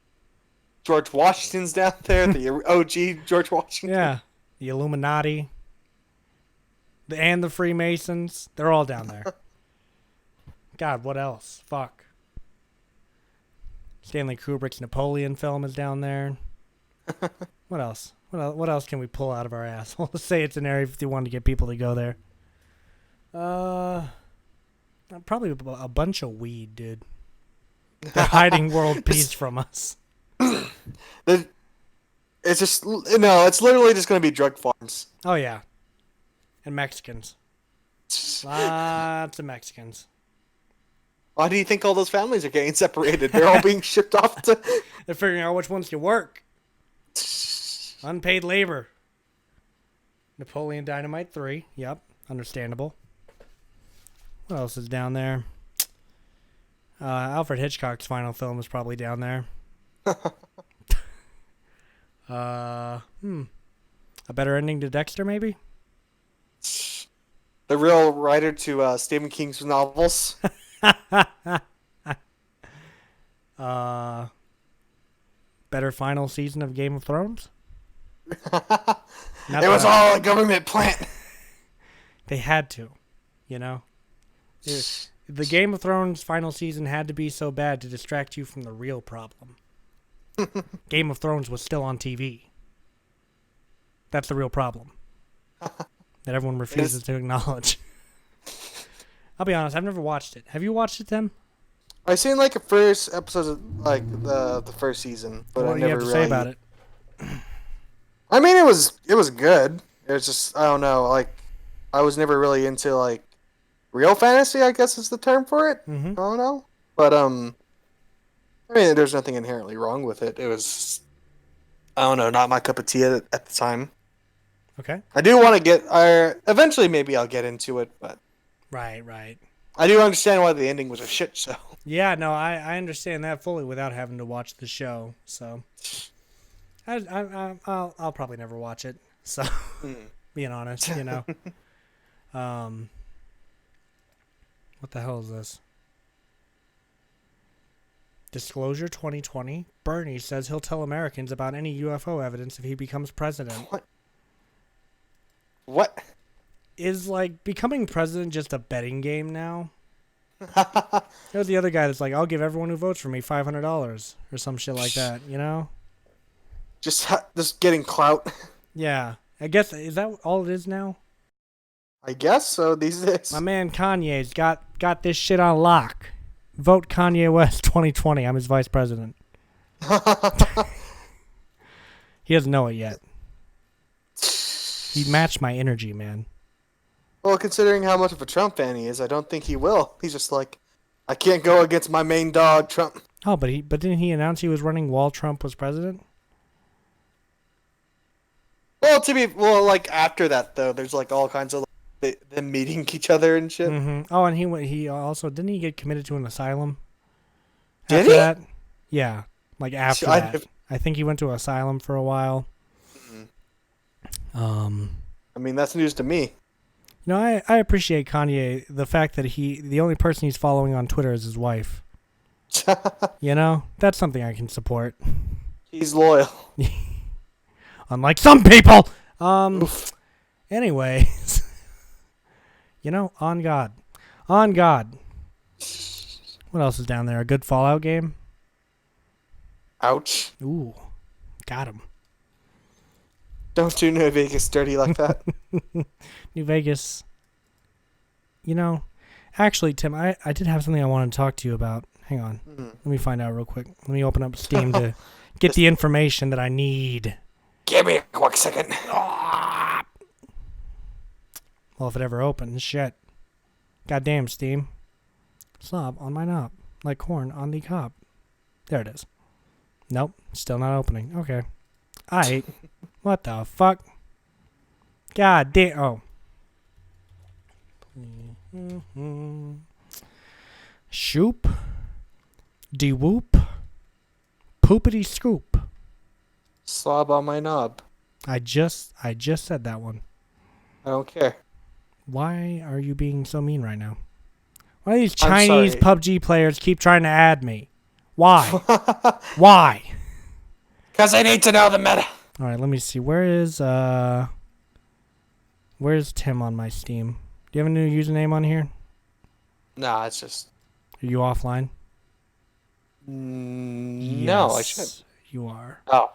George Washington's down there, the OG George Washington. Yeah. The Illuminati. And the Freemasons. They're all down there. God, what else? Fuck. Stanley Kubrick's Napoleon film is down there. What else? What else can we pull out of our ass? Let's say it's an Area 51 to get people to go there. Probably a bunch of weed, dude. They're hiding world peace from us. It's just... No, it's literally just going to be drug farms. Oh, yeah. And Mexicans. Lots of Mexicans. Why do you think all those families are getting separated? They're all being shipped off to... They're figuring out which ones can work. Unpaid labor. Napoleon Dynamite 3. Yep. Understandable. What else is down there? Alfred Hitchcock's final film is probably down there. A better ending to Dexter, maybe? The real writer to Stephen King's novels. Better final season of Game of Thrones? It was all a government plant. They had to, The Game of Thrones final season had to be so bad to distract you from the real problem. Game of Thrones was still on TV. That's the real problem. That everyone refuses to acknowledge. I'll be honest, I've never watched it. Have you watched it, Tim? I seen like a first episode of like the first season, but What I do you never have to really... say about it? I mean, it was good. It was just, I don't know, like I was never really into like real fantasy, I guess is the term for it. Mm-hmm. I don't know, but I mean, there's nothing inherently wrong with it. It was, I don't know, not my cup of tea at the time. Okay. I do want to get, eventually maybe I'll get into it, but Right. I do understand why the ending was a shit show. Yeah, no, I understand that fully without having to watch the show. So, I'll probably never watch it. So, being honest, What the hell is this? Disclosure 2020. Bernie says he'll tell Americans about any UFO evidence if he becomes president. What? Is like becoming president just a betting game now? There's the other guy that's like, I'll give everyone who votes for me $500 or some shit like that, Just getting clout. Yeah. I guess, is that all it is now? I guess so these days. My man Kanye's got this shit on lock. Vote Kanye West 2020. I'm his vice president. He doesn't know it yet. He matched my energy, man. Well, considering how much of a Trump fan he is, I don't think he will. He's just like, I can't go against my main dog, Trump. Oh, but didn't he announce he was running while Trump was president? Well, like after that though, there's like all kinds of them meeting each other and shit. Mm-hmm. Oh, and he also didn't he get committed to an asylum? Did After he? that? Yeah, like after that. I think he went to asylum for a while. I mean, that's news to me. I appreciate Kanye, the fact that the only person he's following on Twitter is his wife. That's something I can support. He's loyal. Unlike some people. Oof. Anyways, on God. On God. What else is down there? A good Fallout game? Ouch. Ooh. Got him. Don't do New Vegas dirty like that. New Vegas. Actually, Tim, I did have something I wanted to talk to you about. Hang on. Hmm. Let me find out real quick. Let me open up Steam to get the information that I need. Give me a quick second. Well, if it ever opens, shit. Goddamn, Steam. Slob on my knob. Like corn on the cob. There it is. Nope. Still not opening. Okay. Aight. What the fuck? God damn. Oh. Shoop. De-whoop. Poopity scoop. Slob on my knob. I just said that one. I don't care. Why are you being so mean right now? Why do these I'm Chinese sorry. PUBG players keep trying to add me? Why? Why? Because I need to know the meta. All right, let me see. Where's Tim on my Steam? Do you have a new username on here? Nah, it's just. Are you offline? No, I should. You are. Oh,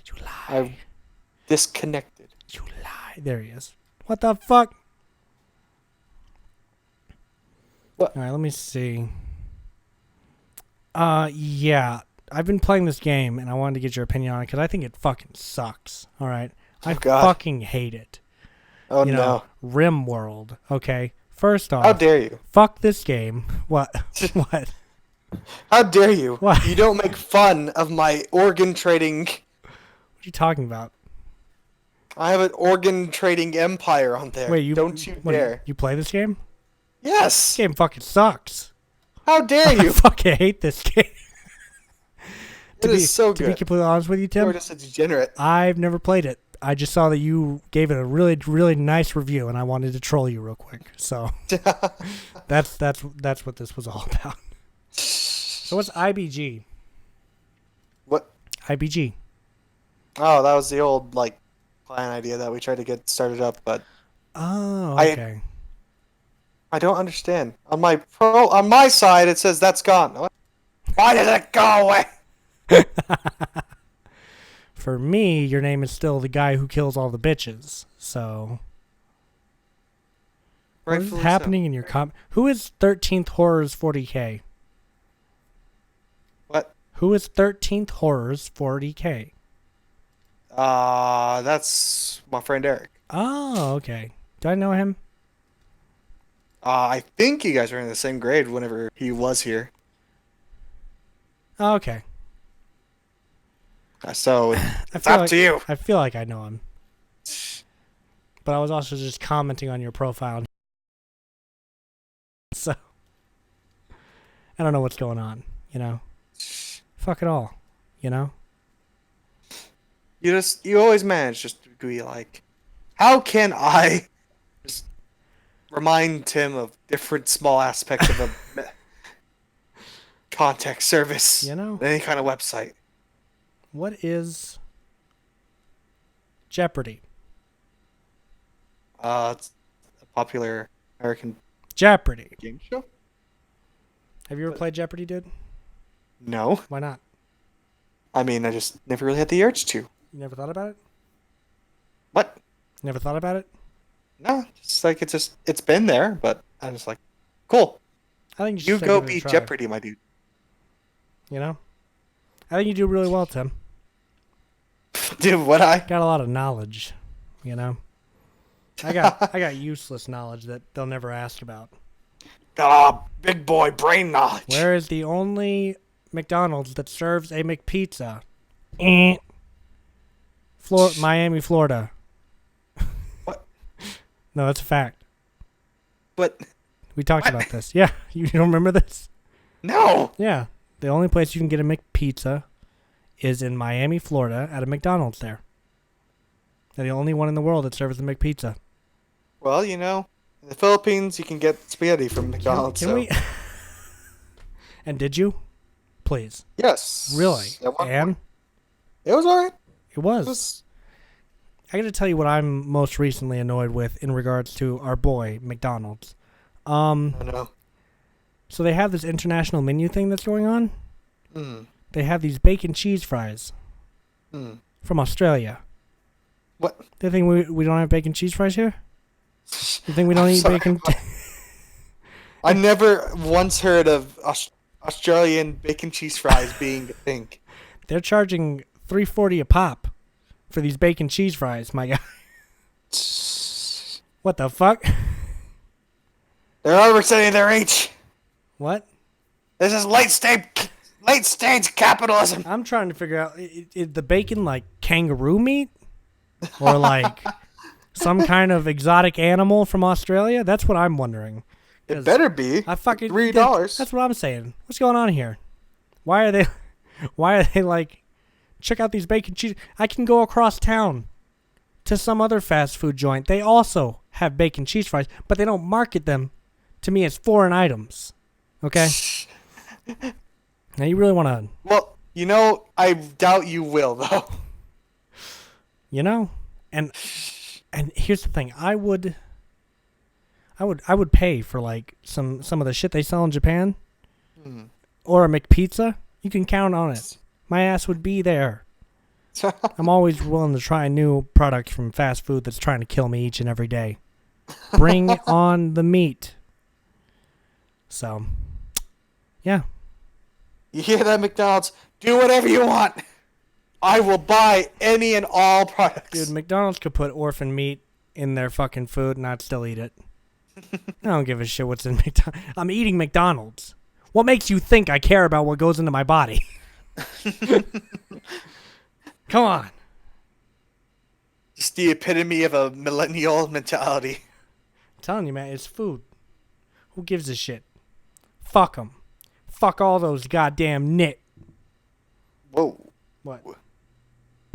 You lie. I've disconnected. You lie. There he is. What the fuck? What? All right, let me see. Yeah. I've been playing this game, and I wanted to get your opinion on it, because I think it fucking sucks. All right? I God. fucking hate it. Oh, You no. know, RimWorld, okay? First off, How dare you? fuck this game. What? What? How dare you? What? You don't make fun of my organ trading. What are you talking about? I have an organ trading empire on there. Wait, you don't you what, dare. You play this game? This Yes. game fucking sucks. How dare I you? fucking hate this game. It is so To be good. completely honest with you, Tim, You're just a degenerate. I've never played it. I just saw that you gave it a really, really nice review, and I wanted to troll you real quick. So that's what this was all about. So what's IBG? What? IBG. Oh, that was the old like plan idea that we tried to get started up, but Oh, I- okay. I don't understand. On my side, it says that's gone. What? Why did it go away? For me, your name is still the guy who kills all the bitches. So what is Rightfully happening so. in your Who is 13th Horrors 40K? What? Who is 13th Horrors 40K? That's my friend Eric. Oh, okay. Do I know him? I think you guys were in the same grade whenever he was here. Oh, okay. So I it's feel up like, to you. I feel like I know him. But I was also just commenting on your profile. So I don't know what's going on, you know? Fuck it all, you know? You always manage just to be like, how can I just remind Tim of different small aspects of a contact service, You know? any kind of website. What is Jeopardy? It's a popular American Jeopardy. game show. Have you ever played Jeopardy, dude? No, Why not? I mean I just never really had the urge to. You never thought about it? What? Never thought about it? No, just like it's been there, but I'm just like, cool. I think you should You start go giving it a be try, Jeopardy, my dude. You know? I think you do really well, Tim. Dude, what I? Got a lot of knowledge, you know? I got useless knowledge that they'll never ask about. Ah, big boy brain knowledge. Where is the only McDonald's that serves a McPizza? Eh. Miami, Florida. What? No, that's a fact. But We talked What? about this. Yeah, you don't remember this? no. Yeah, the only place you can get a McPizza is in Miami, Florida, at a McDonald's there. They're the only one in the world that serves the McPizza. Well, you know, in the Philippines, you can get spaghetti from McDonald's. Can so. we? And did you? Please. Yes. Really? At one And point. It was alright. it was. It was. I got to tell you what I'm most recently annoyed with in regards to our boy McDonald's. I don't know. So they have this international menu thing that's going on. Mm. They have these bacon cheese fries Mm. from Australia. What? They think we don't have bacon cheese fries here? You think we don't I'm eat sorry, bacon? what? I never once heard of Australian bacon cheese fries being a thing. They're charging $3.40 a pop for these bacon cheese fries, my guy. What the fuck? They're oversetting their reach. What? This is late stage capitalism. I'm trying to figure out, is the bacon like kangaroo meat? Or like some kind of exotic animal from Australia? That's what I'm wondering. It better be. I fucking $3. That's what I'm saying. What's going on here? Why are they like, check out these bacon cheese? I can go across town to some other fast food joint. They also have bacon cheese fries, but they don't market them to me as foreign items. Okay? Now you really want to... Well, I doubt you will, though. And here's the thing. I would pay for like some of the shit they sell in Japan. Or a McPizza. You can count on it. My ass would be there. I'm always willing to try a new product from fast food that's trying to kill me each and every day. Bring on the meat. So, yeah. You hear that, McDonald's? Do whatever you want. I will buy any and all products. Dude, McDonald's could put orphan meat in their fucking food and I'd still eat it. I don't give a shit what's in McDonald's. I'm eating McDonald's. What makes you think I care about what goes into my body? Come on. Just the epitome of a millennial mentality. I'm telling you, man, it's food. Who gives a shit? Fuck them. Fuck all those goddamn nit. Whoa. What?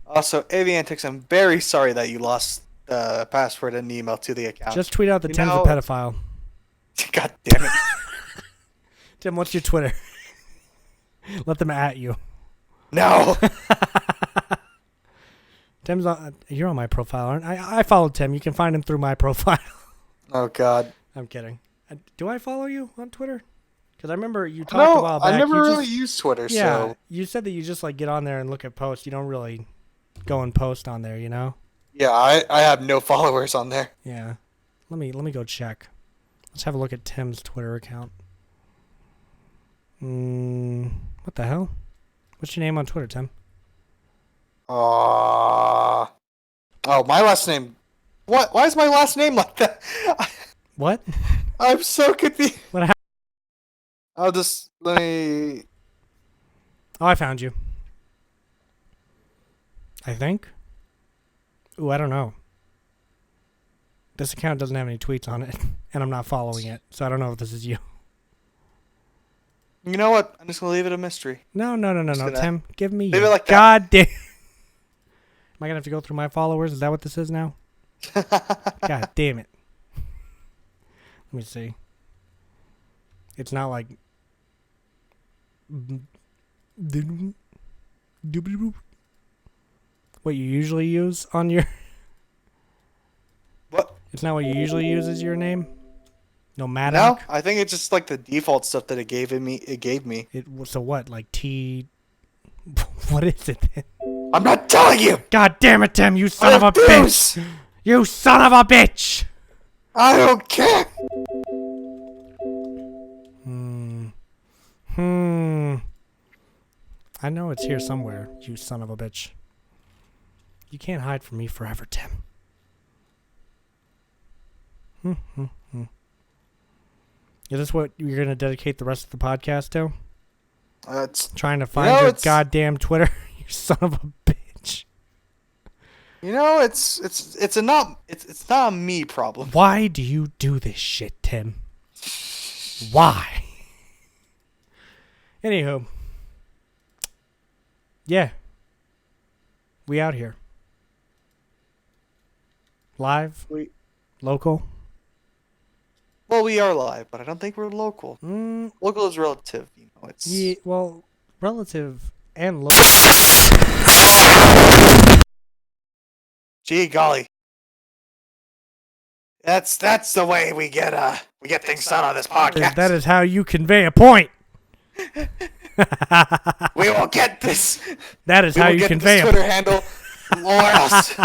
Also, Aviantix, I'm very sorry that you lost the password and email to the account. Just tweet out the Tim's a pedophile. God damn it. Tim, what's your Twitter? Let them at you. No. Tim's on, you're on my profile, aren't I? I followed Tim. You can find him through my profile. Oh, God. I'm kidding. Do I follow you on Twitter? Because I remember you talked a while back. I never really used Twitter, yeah, so... you said that you just like get on there and look at posts. You don't really go and post on there, Yeah, I have no followers on there. Yeah. Let me go check. Let's have a look at Tim's Twitter account. What the hell? What's your name on Twitter, Tim? Oh, my last name. What? Why is my last name like that? What? I'm so confused. What happened? Let me... Oh, I found you. I think. Ooh, I don't know. This account doesn't have any tweets on it, and I'm not following it, so I don't know if this is you. You know what? I'm just gonna leave it a mystery. No, Tim. Give me leave it like that. God damn. Am I gonna have to go through my followers? Is that what this is now? God damn it. Let me see. It's not like... What you usually use on your... What? It's not what you usually use as your name? No, No, I think it's just like the default stuff that it gave me. So what? Like T... What is it then? I'm not telling you! God damn it, Tim, you son of a bitch! You son of a bitch! I don't care! I know it's here somewhere, you son of a bitch. You can't hide from me forever, Tim. Is this what you're going to dedicate the rest of the podcast to? Trying to find your goddamn Twitter, you son of a bitch. It's not a me problem. Why do you do this shit, Tim? Why? Anywho. Yeah. We out here. Live? Local? Well, we are live, but I don't think we're local. Local is relative, It's... Yeah, well, relative and local. Gee golly. That's the way we get things done on this podcast. That is how you convey a point. We will get this. That is how you convey a Twitter handle or else.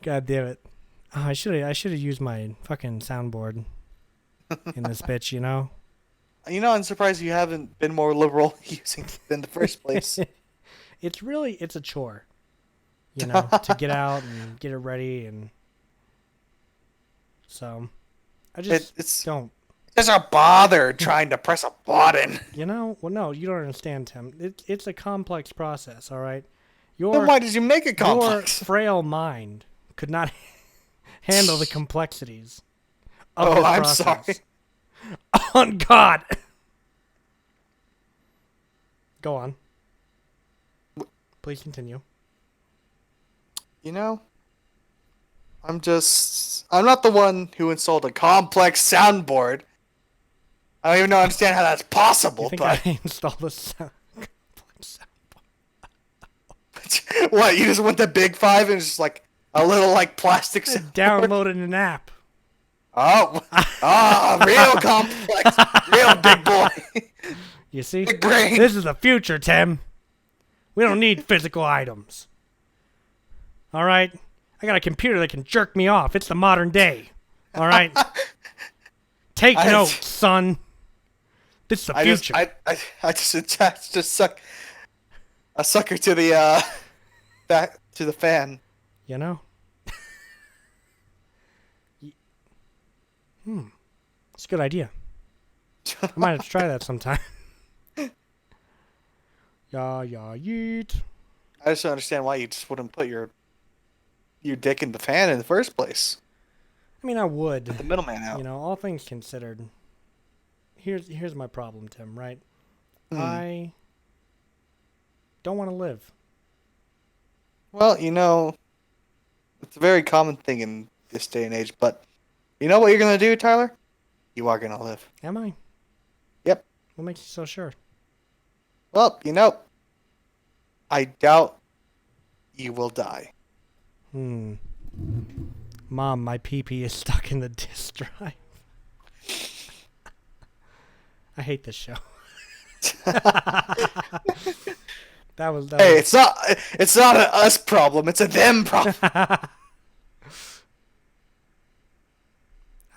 God damn it. Oh, I should have used my fucking soundboard in this bitch, I'm surprised you haven't been more liberal using it in the first place. It's a chore, to get out and get it ready, and so I just It's don't. just a bother trying to press a button. Well, no, you don't understand, Tim. It's a complex process, all right? Then why did you make it Your complex? frail mind could not handle the complexities of Oh, this I'm process. sorry. On God. Go on. Please continue. I'm not the one who installed a complex soundboard. I don't even understand how that's You possible, think but I installed a complex what, you just went to Big Five and it's just like a little like plastic sound? soundboard? Downloaded an app. Oh, real complex, real big boy. You see? Big brain. This is the future, Tim. We don't need physical items. All right? I got a computer that can jerk me off. It's the modern day. All right? Take I- notes, son. This is the future. I just attached a sucker to the back to the fan. You know? It's a good idea. I might have to try that sometime. Yeah, yeet. I just don't understand why you just wouldn't put your dick in the fan in the first place. I mean, I would. The middleman out. All things considered. Here's my problem, Tim, right? I don't want to live. Well, it's a very common thing in this day and age, but you know what you're gonna do, Tyler? You are gonna live. Am I? Yep. What makes you so sure? Well, I doubt you will die. Mom, my pee-pee is stuck in the disk drive. I hate this show. That was Hey, it's not an us problem, it's a them problem.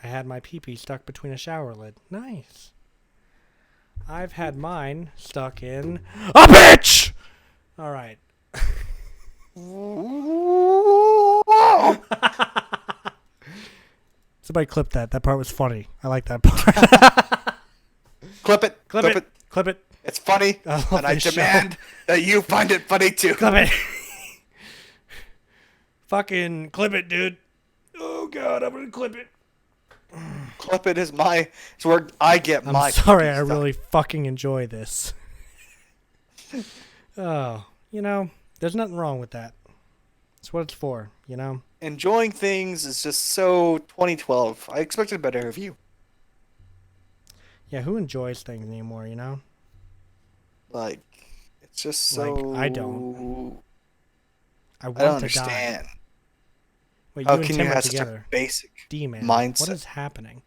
I had my pee-pee stuck between a shower lid. Nice. I've had mine stuck in a bitch. All right. Somebody clip that. That part was funny. I like that part. Clip it. Clip it. It's funny, I love and I this show. demand that you find it funny too. Clip it. Fucking clip it, dude. Oh God, I'm gonna clip it. Clip it is where I get I'm my. sorry, I stuff. really fucking enjoy this. Oh, there's nothing wrong with that. It's what it's for, Enjoying things is just so 2012. I expected better of you. Yeah, who enjoys things anymore, Like, it's just so. Like, I don't. I want I don't to die. understand. Wait, How you and can Tim you are have such together. a basic D-man, mindset? what is happening?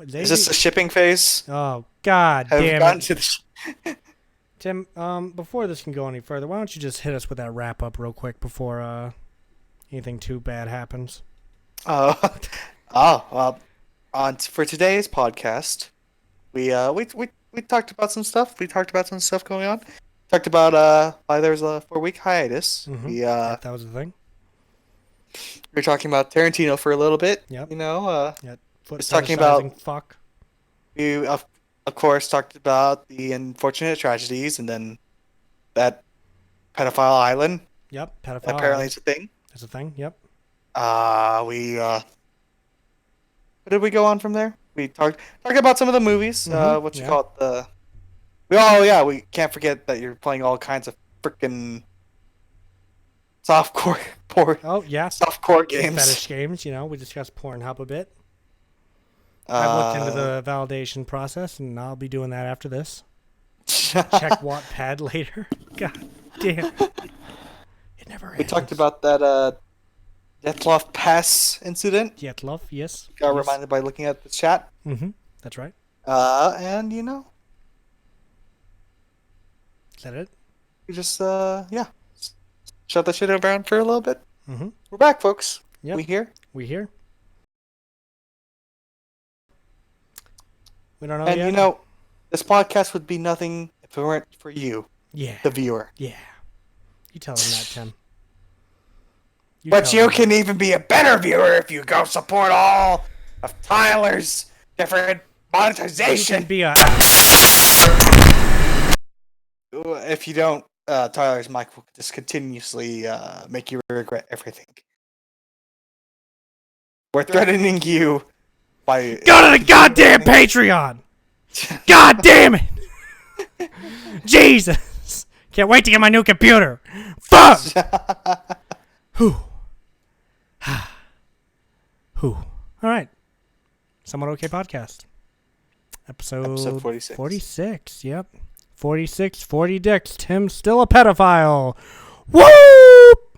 Is this a shipping phase? Oh, God Have you damn gotten it. to the? Tim, before this can go any further, why don't you just hit us with that wrap-up real quick before anything too bad happens? Well, for today's podcast, we talked about some stuff. We talked about some stuff going on. Talked about why there was a 4-week hiatus. Mm-hmm. We That was the thing. were talking about Tarantino for a little bit. Yep. Yeah. Foot was talking about- fetishizing fuck. We of course talked about the unfortunate tragedies, and then that pedophile island Yep, pedophile. apparently is a thing. That's a thing. Yep. What did we go on from there? We talked about some of the movies. Mhm, What you yeah. call it? We can't forget that you're playing all kinds of freaking softcore Oh yeah. softcore games. Fetish games. We discussed Pornhub a bit. I've looked into the validation process, and I'll be doing that after this. Check Wattpad later. God damn. It never ends. We talked about that Deathloaf Pass incident. Yet love, yes. Got yes. reminded by looking at the chat. Mm-hmm. That's right. And Is that it? we just shut that shit around for a little bit. Mm-hmm. We're back, folks. Yep. We here. We here? We don't know And yet. you know, this podcast would be nothing if it weren't for you, Yeah. the viewer. Yeah. You tell him that, Tim. But tell you him can even be a better viewer if you go support all of Tyler's different that. You monetization. can be a. If you don't, Tyler's mic will just continuously make you regret everything. We're threatening you by Go to the goddamn Patreon! God damn it! Jesus! Can't wait to get my new computer. Fuck! Whew. Whew. All right. Somewhat Okay Podcast. Episode 46. 46, yep. 46, 40 dicks. Tim's still a pedophile. Whoop!